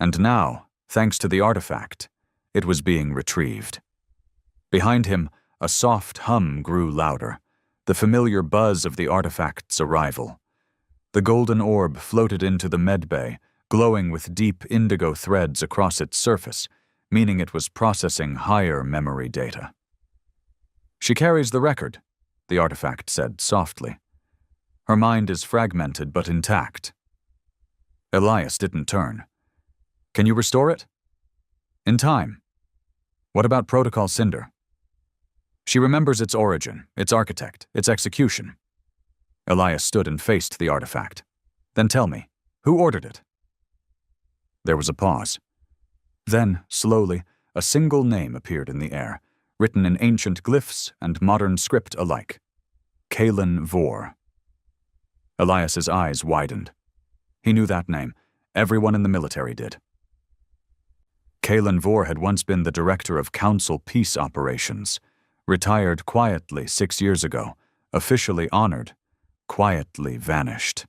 And now, thanks to the artifact, it was being retrieved. Behind him, a soft hum grew louder, the familiar buzz of the artifact's arrival. The golden orb floated into the medbay, glowing with deep indigo threads across its surface, meaning it was processing higher memory data. "She carries the record," the artifact said softly. "Her mind is fragmented but intact." Elias didn't turn. "Can you restore it?" "In time." "What about Protocol Cinder?" "She remembers its origin, its architect, its execution." Elias stood and faced the artifact. "Then tell me, who ordered it?" There was a pause. Then, slowly, a single name appeared in the air, written in ancient glyphs and modern script alike. Kalen Vore. Elias's eyes widened. He knew that name. Everyone in the military did. Kalen Vore had once been the director of Council Peace Operations, retired quietly 6 years ago, officially honored, quietly vanished.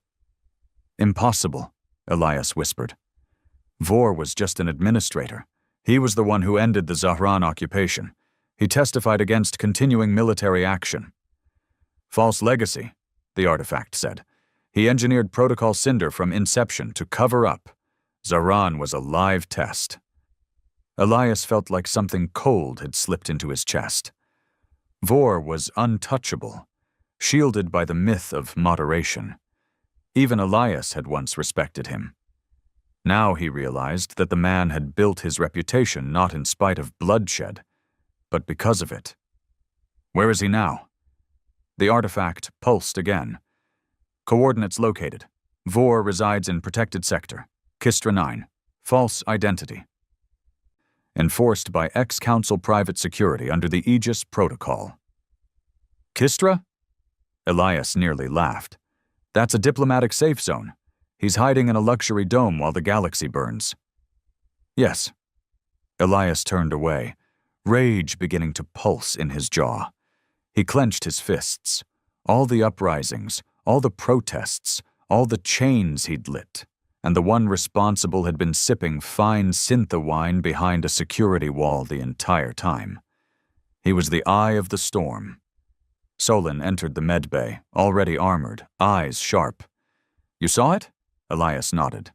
"Impossible," Elias whispered. "Vore was just an administrator. He was the one who ended the Zahran occupation. He testified against continuing military action." "False legacy," the artifact said. "He engineered Protocol Cinder from inception to cover up. Zahran was a live test." Elias felt like something cold had slipped into his chest. Vore was untouchable, shielded by the myth of moderation. Even Elias had once respected him. Now he realized that the man had built his reputation not in spite of bloodshed, but because of it. "Where is he now?" The artifact pulsed again. "Coordinates located. Vore resides in protected sector. Kistra 9. False identity. Enforced by ex-Council private security under the Aegis Protocol." "Kistra?" Elias nearly laughed. "That's a diplomatic safe zone. He's hiding in a luxury dome while the galaxy burns." "Yes." Elias turned away, rage beginning to pulse in his jaw. He clenched his fists. All the uprisings, all the protests, all the chains he'd lit, and the one responsible had been sipping fine syntha wine behind a security wall the entire time. He was the eye of the storm. Solon entered the medbay, already armored, eyes sharp. "You saw it?" Elias nodded.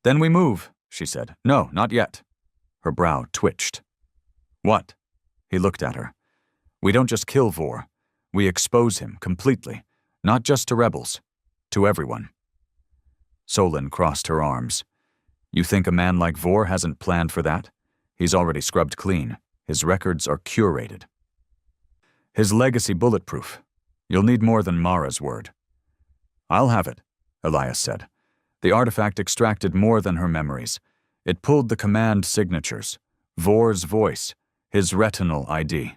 "Then we move," she said. "No, not yet." Her brow twitched. "What?" He looked at her. "We don't just kill Vore. We expose him completely, not just to rebels, to everyone." Solon crossed her arms. "You think a man like Vore hasn't planned for that? He's already scrubbed clean. His records are curated. His legacy bulletproof. You'll need more than Mara's word." "I'll have it," Elias said. The artifact extracted more than her memories. It pulled the command signatures, Vore's voice, his retinal ID.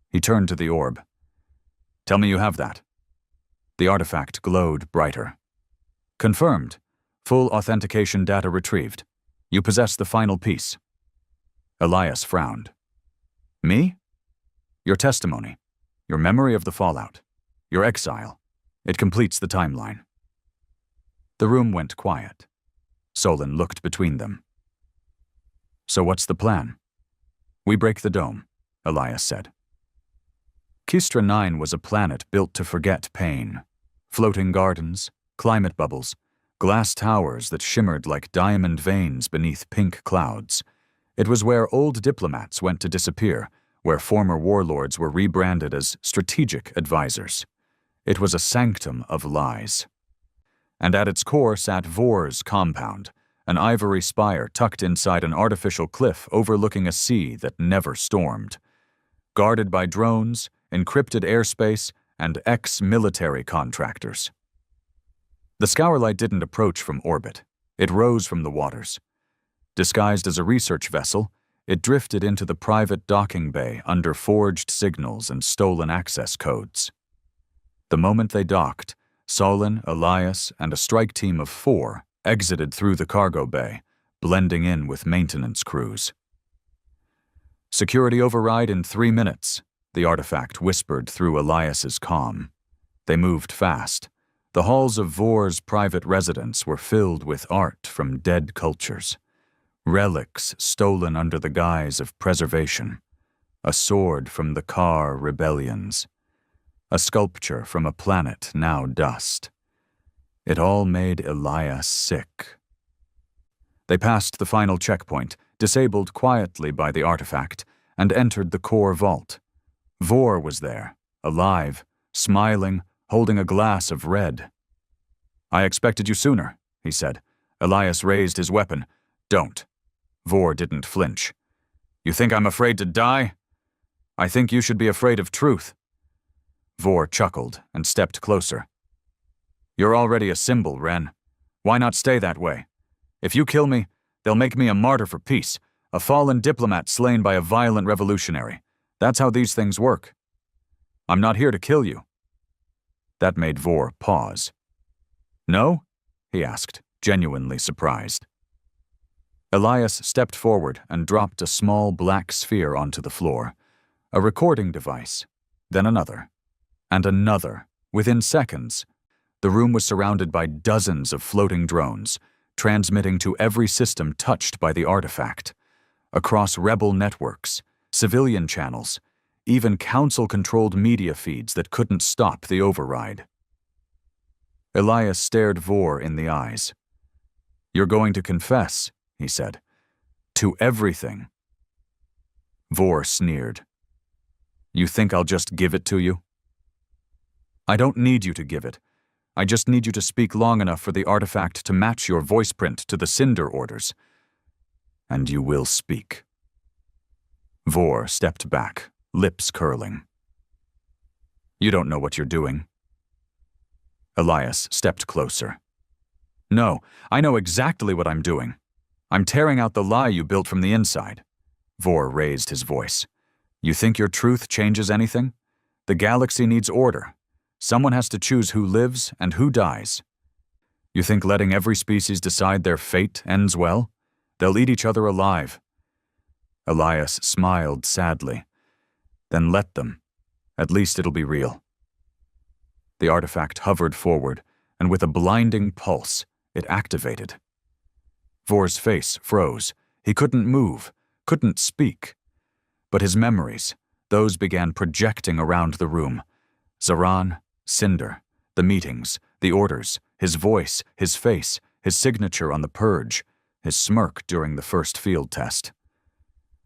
He turned to the orb. "Tell me you have that." The artifact glowed brighter. "Confirmed. Full authentication data retrieved. You possess the final piece." Elias frowned. "Me?" "Your testimony. Your memory of the fallout. Your exile. It completes the timeline." The room went quiet. Solon looked between them. "So what's the plan?" "We break the dome," Elias said. Kistra 9 was a planet built to forget pain. Floating gardens, climate bubbles, glass towers that shimmered like diamond veins beneath pink clouds. It was where old diplomats went to disappear, where former warlords were rebranded as strategic advisors. It was a sanctum of lies. And at its core sat Vore's compound, an ivory spire tucked inside an artificial cliff overlooking a sea that never stormed. Guarded by drones, encrypted airspace, and ex-military contractors. The Scourlight didn't approach from orbit. It rose from the waters. Disguised as a research vessel, it drifted into the private docking bay under forged signals and stolen access codes. The moment they docked, Solon, Elias, and a strike team of 4 exited through the cargo bay, blending in with maintenance crews. "Security override in 3 minutes," the artifact whispered through Elias's comm. They moved fast. The halls of Vor's private residence were filled with art from dead cultures. Relics stolen under the guise of preservation. A sword from the Kar rebellions. A sculpture from a planet now dust. It all made Elias sick. They passed the final checkpoint, disabled quietly by the artifact, and entered the core vault. Vor was there, alive, smiling, holding a glass of red. "I expected you sooner," he said. Elias raised his weapon. "Don't." Vor didn't flinch. "You think I'm afraid to die? I think you should be afraid of truth." Vor chuckled and stepped closer. "You're already a symbol, Ren. Why not stay that way? If you kill me, they'll make me a martyr for peace, a fallen diplomat slain by a violent revolutionary. That's how these things work. I'm not here to kill you." That made Vor pause. "No?" he asked, genuinely surprised. Elias stepped forward and dropped a small black sphere onto the floor. A recording device, then another, and another. Within seconds, the room was surrounded by dozens of floating drones, transmitting to every system touched by the artifact, across rebel networks, civilian channels, even council-controlled media feeds that couldn't stop the override. Elias stared Vor in the eyes. "You're going to confess," he said, "to everything." Vor sneered. "You think I'll just give it to you?" "I don't need you to give it. I just need you to speak long enough for the artifact to match your voice print to the Cinder orders. And you will speak." Vor stepped back, lips curling. "You don't know what you're doing." Elias stepped closer. "No, I know exactly what I'm doing. I'm tearing out the lie you built from the inside." Vor raised his voice. "You think your truth changes anything? The galaxy needs order. Someone has to choose who lives and who dies. You think letting every species decide their fate ends well? They'll eat each other alive." Elias smiled sadly. "Then let them. At least it'll be real." The artifact hovered forward, and with a blinding pulse, it activated. Vor's face froze. He couldn't move, couldn't speak. But his memories, those began projecting around the room. Zaran, Cinder, the meetings, the orders, his voice, his face, his signature on the purge, his smirk during the first field test.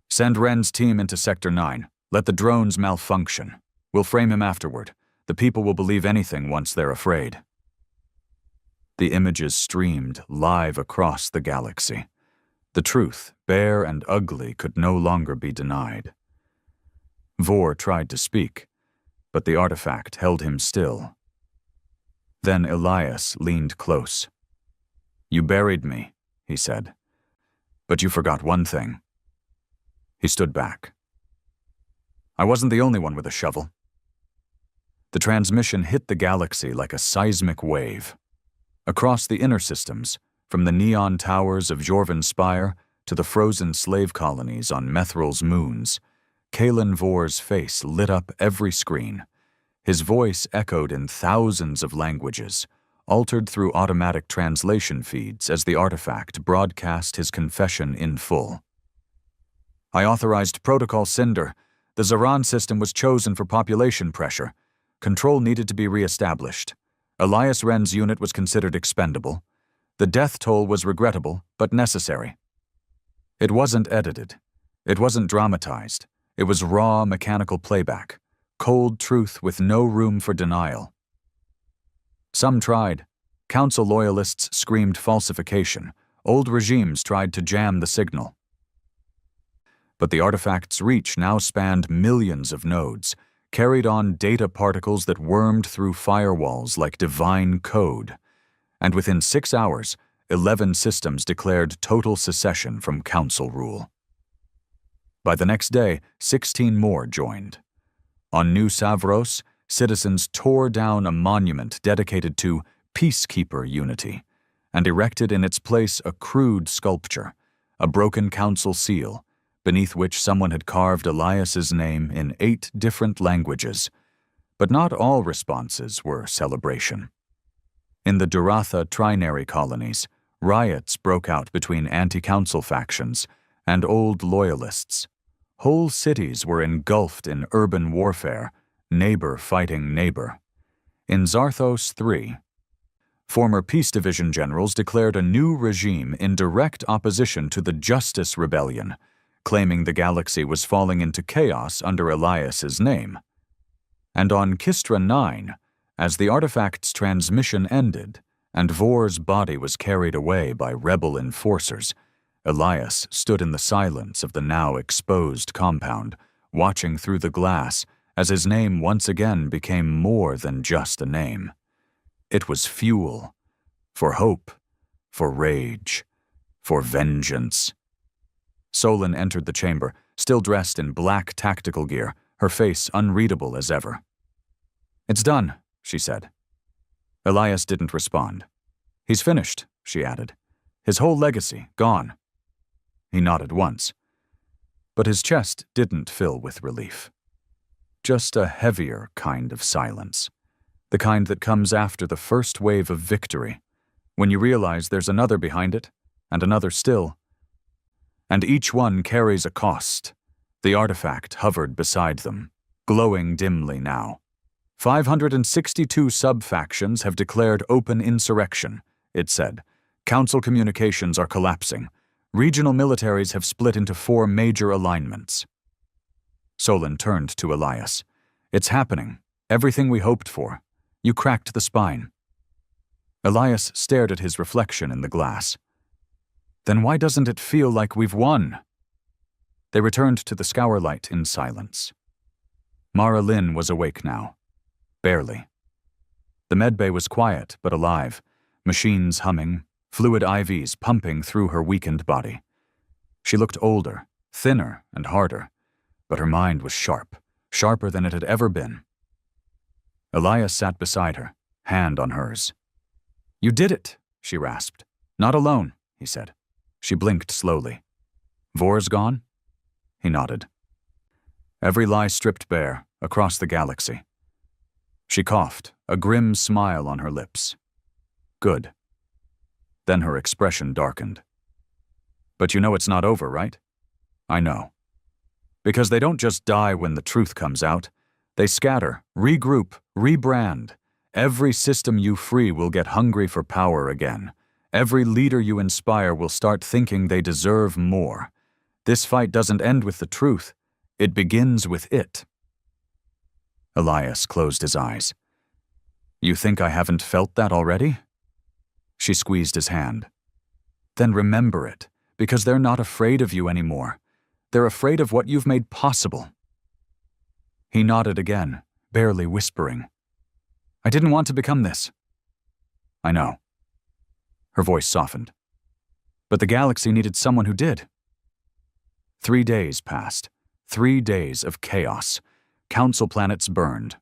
"Send Ren's team into Sector 9. Let the drones malfunction. We'll frame him afterward. The people will believe anything once they're afraid." The images streamed live across the galaxy. The truth, bare and ugly, could no longer be denied. Vor tried to speak, but the artifact held him still. Then Elias leaned close. "You buried me," he said. "But you forgot one thing." He stood back. "I wasn't the only one with a shovel." The transmission hit the galaxy like a seismic wave. Across the inner systems, from the neon towers of Jorvan Spire to the frozen slave colonies on Methral's moons, Kalen Vor's face lit up every screen. His voice echoed in thousands of languages, altered through automatic translation feeds as the artifact broadcast his confession in full. "I authorized Protocol Cinder. The Zaran system was chosen for population pressure. Control needed to be re-established. Elias Ren's unit was considered expendable. The death toll was regrettable, but necessary." It wasn't edited. It wasn't dramatized. It was raw mechanical playback, cold truth with no room for denial. Some tried. Council loyalists screamed falsification. Old regimes tried to jam the signal. But the artifact's reach now spanned millions of nodes, carried on data particles that wormed through firewalls like divine code. And within 6 hours, 11 systems declared total secession from Council rule. By the next day, 16 more joined. On New Savros, citizens tore down a monument dedicated to peacekeeper unity and erected in its place a crude sculpture, a broken council seal, beneath which someone had carved Elias's name in 8 different languages. But not all responses were celebration. In the Duratha trinary colonies, riots broke out between anti-council factions and old loyalists. Whole cities were engulfed in urban warfare, neighbor fighting neighbor. In Zarthos III, former Peace Division generals declared a new regime in direct opposition to the Justice Rebellion, claiming the galaxy was falling into chaos under Elias's name. And on Kistra IX, as the artifact's transmission ended and Vor's body was carried away by rebel enforcers, Elias stood in the silence of the now exposed compound, watching through the glass as his name once again became more than just a name. It was fuel for hope, for rage, for vengeance. Solon entered the chamber, still dressed in black tactical gear, her face unreadable as ever. "It's done," she said. Elias didn't respond. "He's finished," she added. "His whole legacy, gone." He nodded once, but his chest didn't fill with relief. Just a heavier kind of silence, the kind that comes after the first wave of victory, when you realize there's another behind it, and another still. And each one carries a cost. The artifact hovered beside them, glowing dimly now. 562 sub-factions have declared open insurrection, it said. Council communications are collapsing. Regional militaries have split into 4 major alignments. Solon turned to Elias. "It's happening. Everything we hoped for. You cracked the spine." Elias stared at his reflection in the glass. "Then why doesn't it feel like we've won?" They returned to the scour light in silence. Mara Lynn was awake now. Barely. The medbay was quiet but alive, machines humming, fluid IVs pumping through her weakened body. She looked older, thinner and harder, but her mind was sharp, sharper than it had ever been. Elias sat beside her, hand on hers. "You did it," she rasped. "Not alone," he said. She blinked slowly. "Vor's gone?" He nodded. Every lie stripped bare, across the galaxy. She coughed, a grim smile on her lips. "Good." Then her expression darkened. "But you know it's not over, right?" "I know. Because they don't just die when the truth comes out. They scatter, regroup, rebrand. Every system you free will get hungry for power again. Every leader you inspire will start thinking they deserve more. This fight doesn't end with the truth. It begins with it." Elias closed his eyes. "You think I haven't felt that already?" She squeezed his hand. "Then remember it, because they're not afraid of you anymore. They're afraid of what you've made possible." He nodded again, barely whispering. "I didn't want to become this." "I know." Her voice softened. "But the galaxy needed someone who did." 3 days passed. 3 days of chaos. Council planets burned.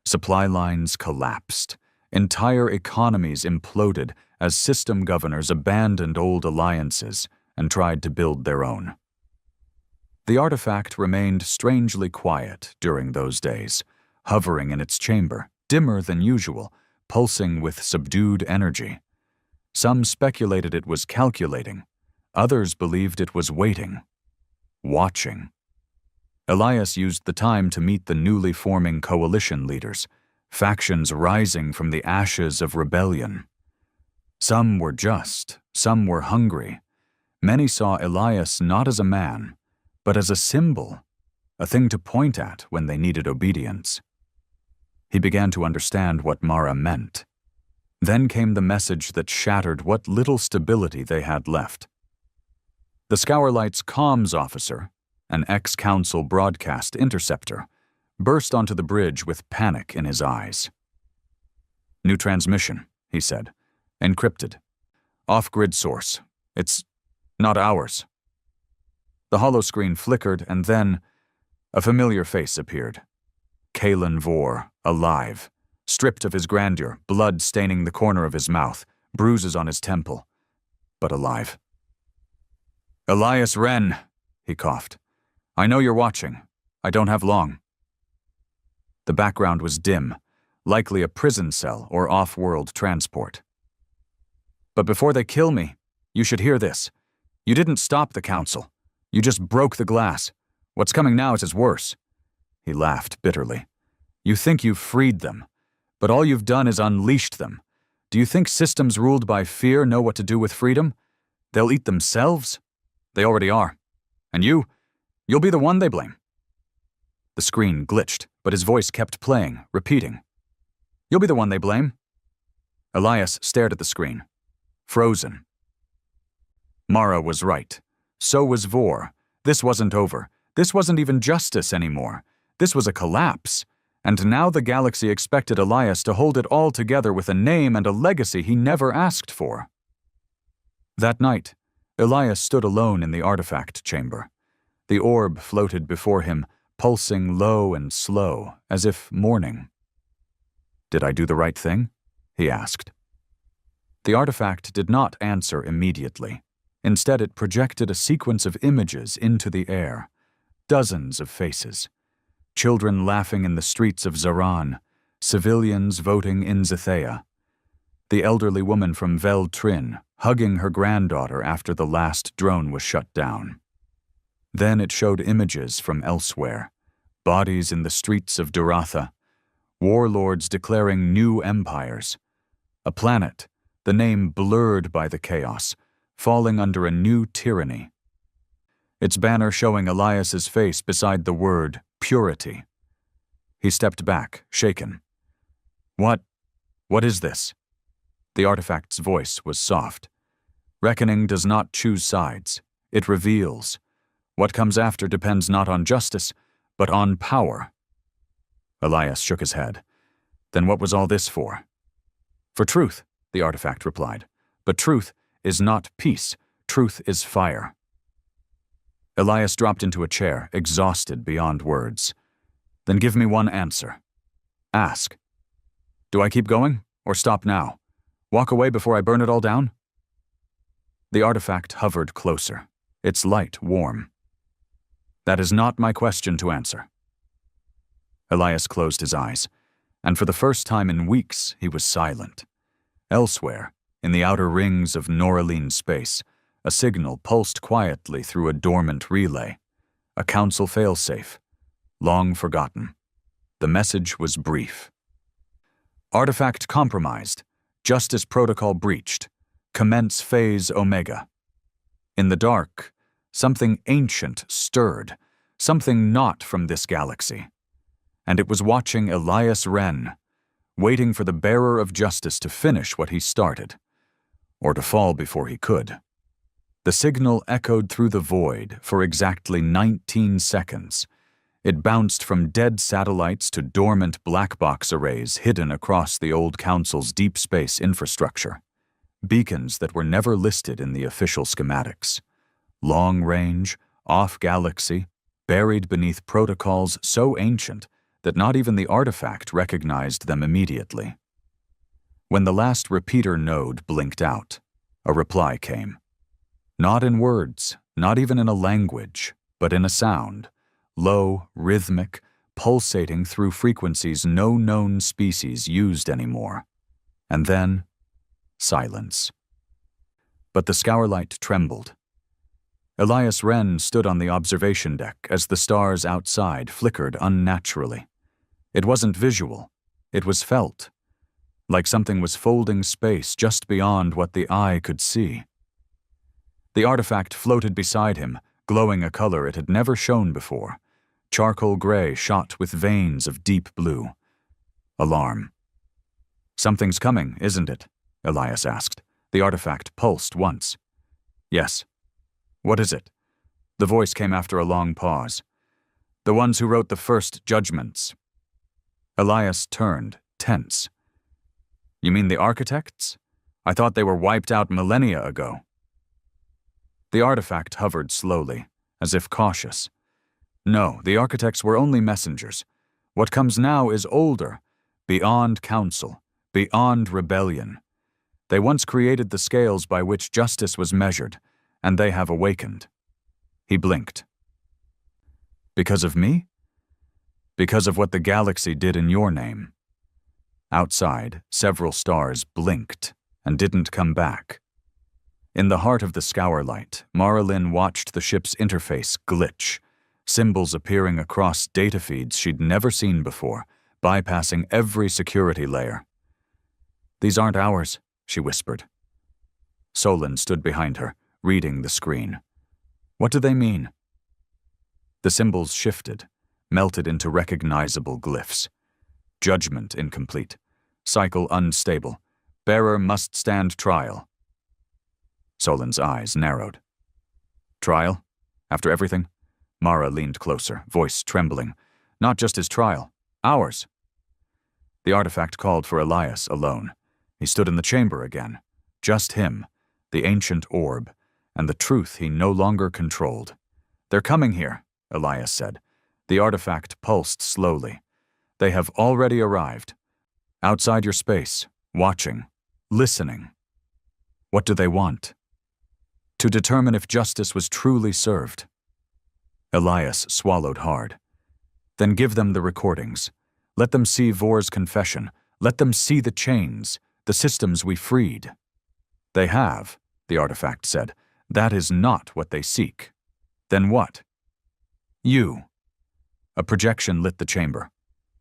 Supply lines collapsed. Entire economies imploded as system governors abandoned old alliances and tried to build their own. The artifact remained strangely quiet during those days, hovering in its chamber, dimmer than usual, pulsing with subdued energy. Some speculated it was calculating. Others believed it was waiting, watching. Elias used the time to meet the newly forming coalition leaders, factions rising from the ashes of rebellion. Some were just, some were hungry. Many saw Elias not as a man, but as a symbol, a thing to point at when they needed obedience. He began to understand what Mara meant. Then came the message that shattered what little stability they had left. The Scourlight's comms officer, an ex-council broadcast interceptor, burst onto the bridge with panic in his eyes. "New transmission," he said. "Encrypted. Off-grid source. It's not ours." The holoscreen flickered, and then a familiar face appeared. Kalen Vor, alive, stripped of his grandeur, blood staining the corner of his mouth, bruises on his temple, but alive. "Elias Wren," he coughed. "I know you're watching. I don't have long." The background was dim, likely a prison cell or off-world transport. "But before they kill me, you should hear this. You didn't stop the council. You just broke the glass. What's coming now is worse." He laughed bitterly. "You think you've freed them, but all you've done is unleashed them. Do you think systems ruled by fear know what to do with freedom? They'll eat themselves? They already are. And you'll be the one they blame." The screen glitched, but his voice kept playing, repeating. "You'll be the one they blame." Elias stared at the screen. Frozen. Mara was right. So was Vor. This wasn't over. This wasn't even justice anymore. This was a collapse. And now the galaxy expected Elias to hold it all together with a name and a legacy he never asked for. That night, Elias stood alone in the artifact chamber. The orb floated before him, pulsing low and slow, as if mourning. "Did I do the right thing?" he asked. The artifact did not answer immediately. Instead, it projected a sequence of images into the air. Dozens of faces. Children laughing in the streets of Zaran, civilians voting in Zethea. The elderly woman from Vel Trin, hugging her granddaughter after the last drone was shut down. Then it showed images from elsewhere, bodies in the streets of Duratha, warlords declaring new empires, a planet, the name blurred by the chaos, falling under a new tyranny. Its banner showing Elias's face beside the word purity. He stepped back, shaken. What is this?" The artifact's voice was soft. "Reckoning does not choose sides. It reveals. What comes after depends not on justice, but on power." Elias shook his head. "Then what was all this for?" "For truth," the artifact replied. "But truth is not peace. Truth is fire." Elias dropped into a chair, exhausted beyond words. "Then give me one answer. Ask. Do I keep going, or stop now? Walk away before I burn it all down?" The artifact hovered closer, its light warm. "That is not my question to answer." Elias closed his eyes, and for the first time in weeks he was silent. Elsewhere, in the outer rings of Noraline space, a signal pulsed quietly through a dormant relay, a council failsafe, long forgotten. The message was brief. "Artifact compromised. Justice protocol breached. Commence phase Omega." In the dark, something ancient stirred, something not from this galaxy. And it was watching Elias Wren, waiting for the bearer of justice to finish what he started, or to fall before he could. The signal echoed through the void for exactly 19 seconds. It bounced from dead satellites to dormant black box arrays hidden across the old council's deep space infrastructure. Beacons that were never listed in the official schematics. Long range, off-galaxy, buried beneath protocols so ancient that not even the artifact recognized them immediately. When the last repeater node blinked out, a reply came. Not in words, not even in a language, but in a sound, low, rhythmic, pulsating through frequencies no known species used anymore. And then, silence. But the scourlight trembled. Elias Wren stood on the observation deck as the stars outside flickered unnaturally. It wasn't visual, it was felt, like something was folding space just beyond what the eye could see. The artifact floated beside him, glowing a color it had never shown before, charcoal gray shot with veins of deep blue. Alarm. "Something's coming, isn't it?" Elias asked. The artifact pulsed once. "Yes." "What is it?" The voice came after a long pause. "The ones who wrote the first judgments." Elias turned, tense. "You mean the architects? I thought they were wiped out millennia ago." The artifact hovered slowly, as if cautious. "No, the architects were only messengers. What comes now is older, beyond counsel, beyond rebellion. They once created the scales by which justice was measured, and they have awakened. He blinked. Because of me? Because of what the galaxy did in your name. Outside, several stars blinked and didn't come back. In the heart of the scour light, Marilyn watched the ship's interface glitch, symbols appearing across data feeds she'd never seen before, bypassing every security layer. "These aren't ours," she whispered. Solon stood behind her, reading the screen. "What do they mean?" The symbols shifted, melted into recognizable glyphs. Judgment incomplete. Cycle unstable. Bearer must stand trial. Solon's eyes narrowed. "Trial? After everything?" Mara leaned closer, voice trembling. "Not just his trial. Ours." The artifact called for Elias alone. He stood in the chamber again. Just him, the ancient orb, and the truth he no longer controlled. "They're coming here," Elias said. The artifact pulsed slowly. "They have already arrived. Outside your space, watching, listening. What do they want?" "To determine if justice was truly served." Elias swallowed hard. "Then give them the recordings. Let them see Vor's confession. Let them see the chains, the systems we freed." "They have," the artifact said. "That is not what they seek." "Then what?" "You." A projection lit the chamber.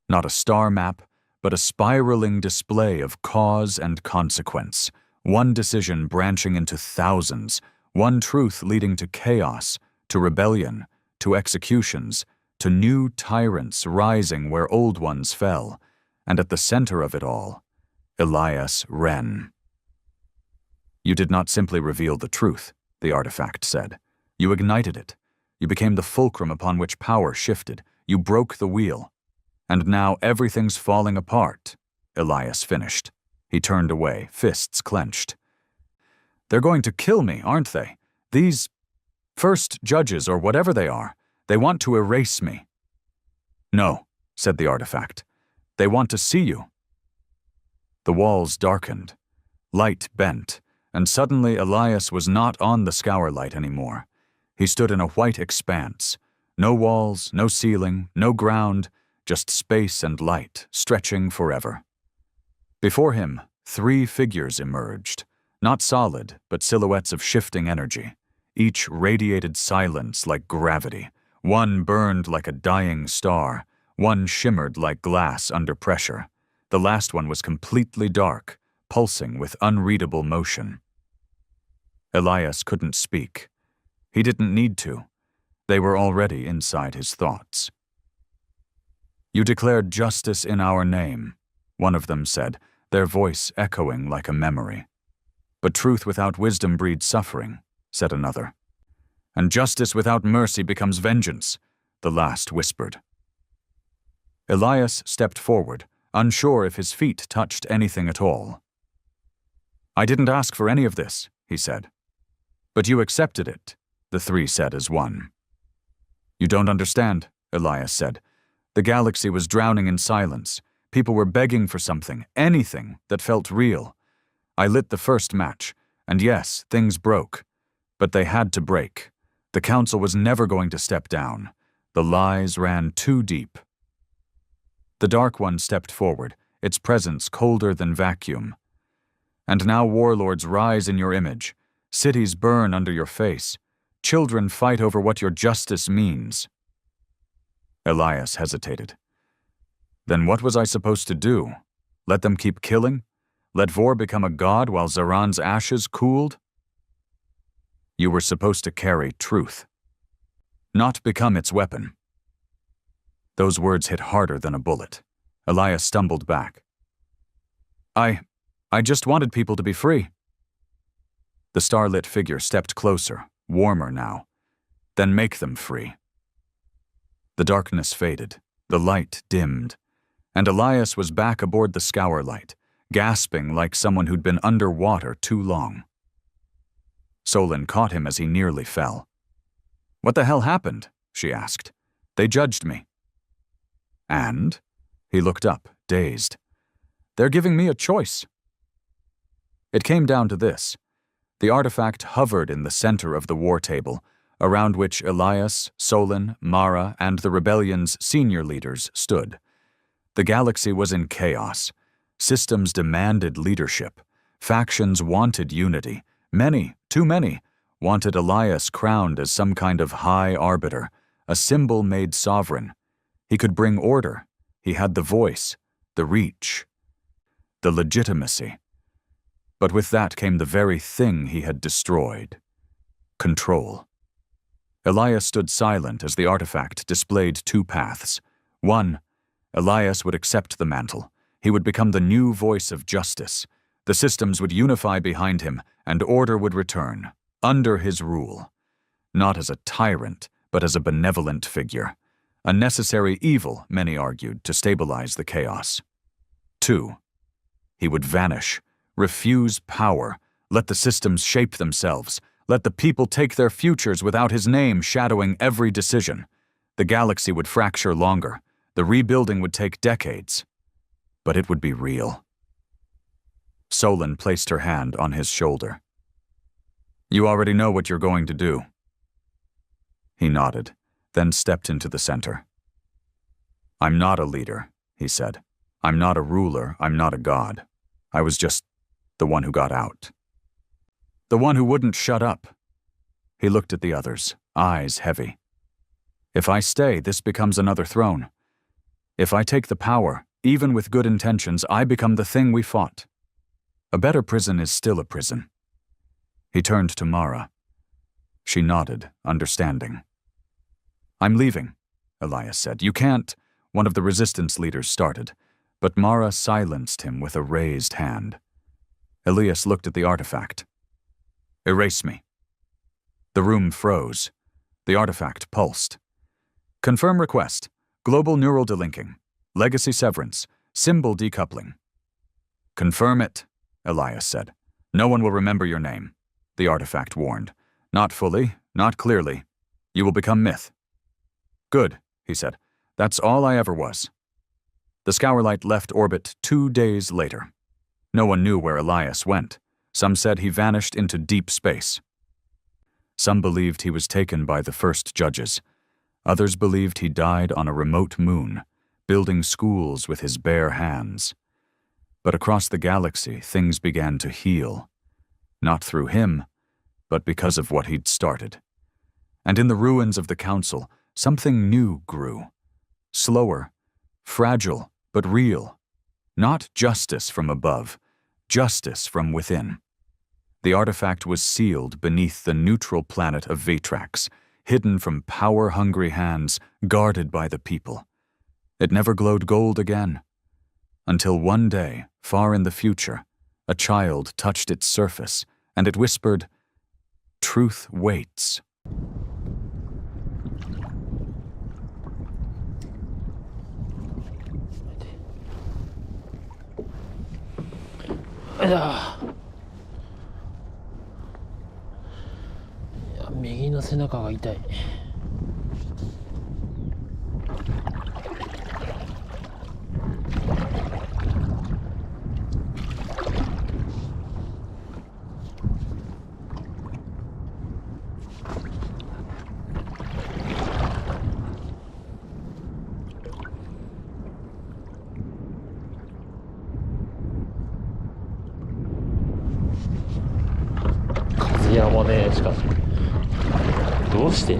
Not a star map, but a spiraling display of cause and consequence. One decision branching into thousands. One truth leading to chaos, to rebellion, to executions, to new tyrants rising where old ones fell. And at the center of it all, Elias Wren. "You did not simply reveal the truth," the artifact said. "You ignited it. You became the fulcrum upon which power shifted. You broke the wheel. And now everything's falling apart," Elias finished. He turned away, fists clenched. "They're going to kill me, aren't they? These first judges, or whatever they are. They want to erase me." "No," said the artifact. "They want to see you." The walls darkened. Light bent, and suddenly Elias was not on the scour light anymore. He stood in a white expanse. No walls, no ceiling, no ground, just space and light, stretching forever. Before him, 3 figures emerged, not solid, but silhouettes of shifting energy. Each radiated silence like gravity. One burned like a dying star. One shimmered like glass under pressure. The last one was completely dark, pulsing with unreadable motion. Elias couldn't speak. He didn't need to. They were already inside his thoughts. "You declared justice in our name," one of them said, their voice echoing like a memory. "But truth without wisdom breeds suffering," said another. "And justice without mercy becomes vengeance," the last whispered. Elias stepped forward, unsure if his feet touched anything at all. "I didn't ask for any of this," he said. "But you accepted it," the 3 said as one. "You don't understand," Elias said. "The galaxy was drowning in silence. People were begging for something, anything that felt real. I lit the first match, and yes, things broke. But they had to break. The council was never going to step down. The lies ran too deep." The Dark One stepped forward, its presence colder than vacuum. "And now warlords rise in your image. Cities burn under your face. Children fight over what your justice means." Elias hesitated. "Then what was I supposed to do? Let them keep killing? Let Vor become a god while Zaran's ashes cooled?" "You were supposed to carry truth, not become its weapon." Those words hit harder than a bullet. Elias stumbled back. I just wanted people to be free." The starlit figure stepped closer, warmer now. "Then make them free." The darkness faded, the light dimmed, and Elias was back aboard the scour light, gasping like someone who'd been underwater too long. Solon caught him as he nearly fell. "What the hell happened?" she asked. "They judged me." And? He looked up, dazed. They're giving me a choice. It came down to this. The artifact hovered in the center of the war table, around which Elias, Solon, Mara, and the rebellion's senior leaders stood. The galaxy was in chaos. Systems demanded leadership. Factions wanted unity. Many, too many, wanted Elias crowned as some kind of high arbiter, a symbol made sovereign. He could bring order. He had the voice, the reach, the legitimacy. But with that came the very thing he had destroyed: control. Elias stood silent as the artifact displayed two paths. One, Elias would accept the mantle. He would become the new voice of justice. The systems would unify behind him, and order would return, under his rule. Not as a tyrant, but as a benevolent figure. A necessary evil, many argued, to stabilize the chaos. Two, he would vanish, refuse power, let the systems shape themselves, let the people take their futures without his name shadowing every decision. The galaxy would fracture longer. The rebuilding would take decades. But it would be real. Solon placed her hand on his shoulder. You already know what you're going to do. He nodded, then stepped into the center. I'm not a leader, he said. I'm not a ruler, I'm not a god. I was just the one who got out. The one who wouldn't shut up. He looked at the others, eyes heavy. If I stay, this becomes another throne. If I take the power, even with good intentions, I become the thing we fought. A better prison is still a prison. He turned to Mara. She nodded, understanding. I'm leaving, Elias said. You can't, one of the resistance leaders started, but Mara silenced him with a raised hand. Elias looked at the artifact. Erase me. The room froze. The artifact pulsed. Confirm request. Global neural delinking. Legacy severance. Symbol decoupling. Confirm it, Elias said. No one will remember your name, the artifact warned. Not fully, not clearly. You will become myth. Good, he said. That's all I ever was. The Scourlight left orbit 2 days later. No one knew where Elias went. Some said he vanished into deep space. Some believed he was taken by the first judges. Others believed he died on a remote moon, building schools with his bare hands. But across the galaxy, things began to heal. Not through him, but because of what he'd started. And in the ruins of the council, something new grew. Slower, fragile, but real. Not justice from above, justice from within. The artifact was sealed beneath the neutral planet of Vatrax, hidden from power-hungry hands, guarded by the people. It never glowed gold again. Until one day, far in the future, a child touched its surface, and it whispered, "Truth waits."いや、右の背中が痛い。風やまねえ、しかしどうして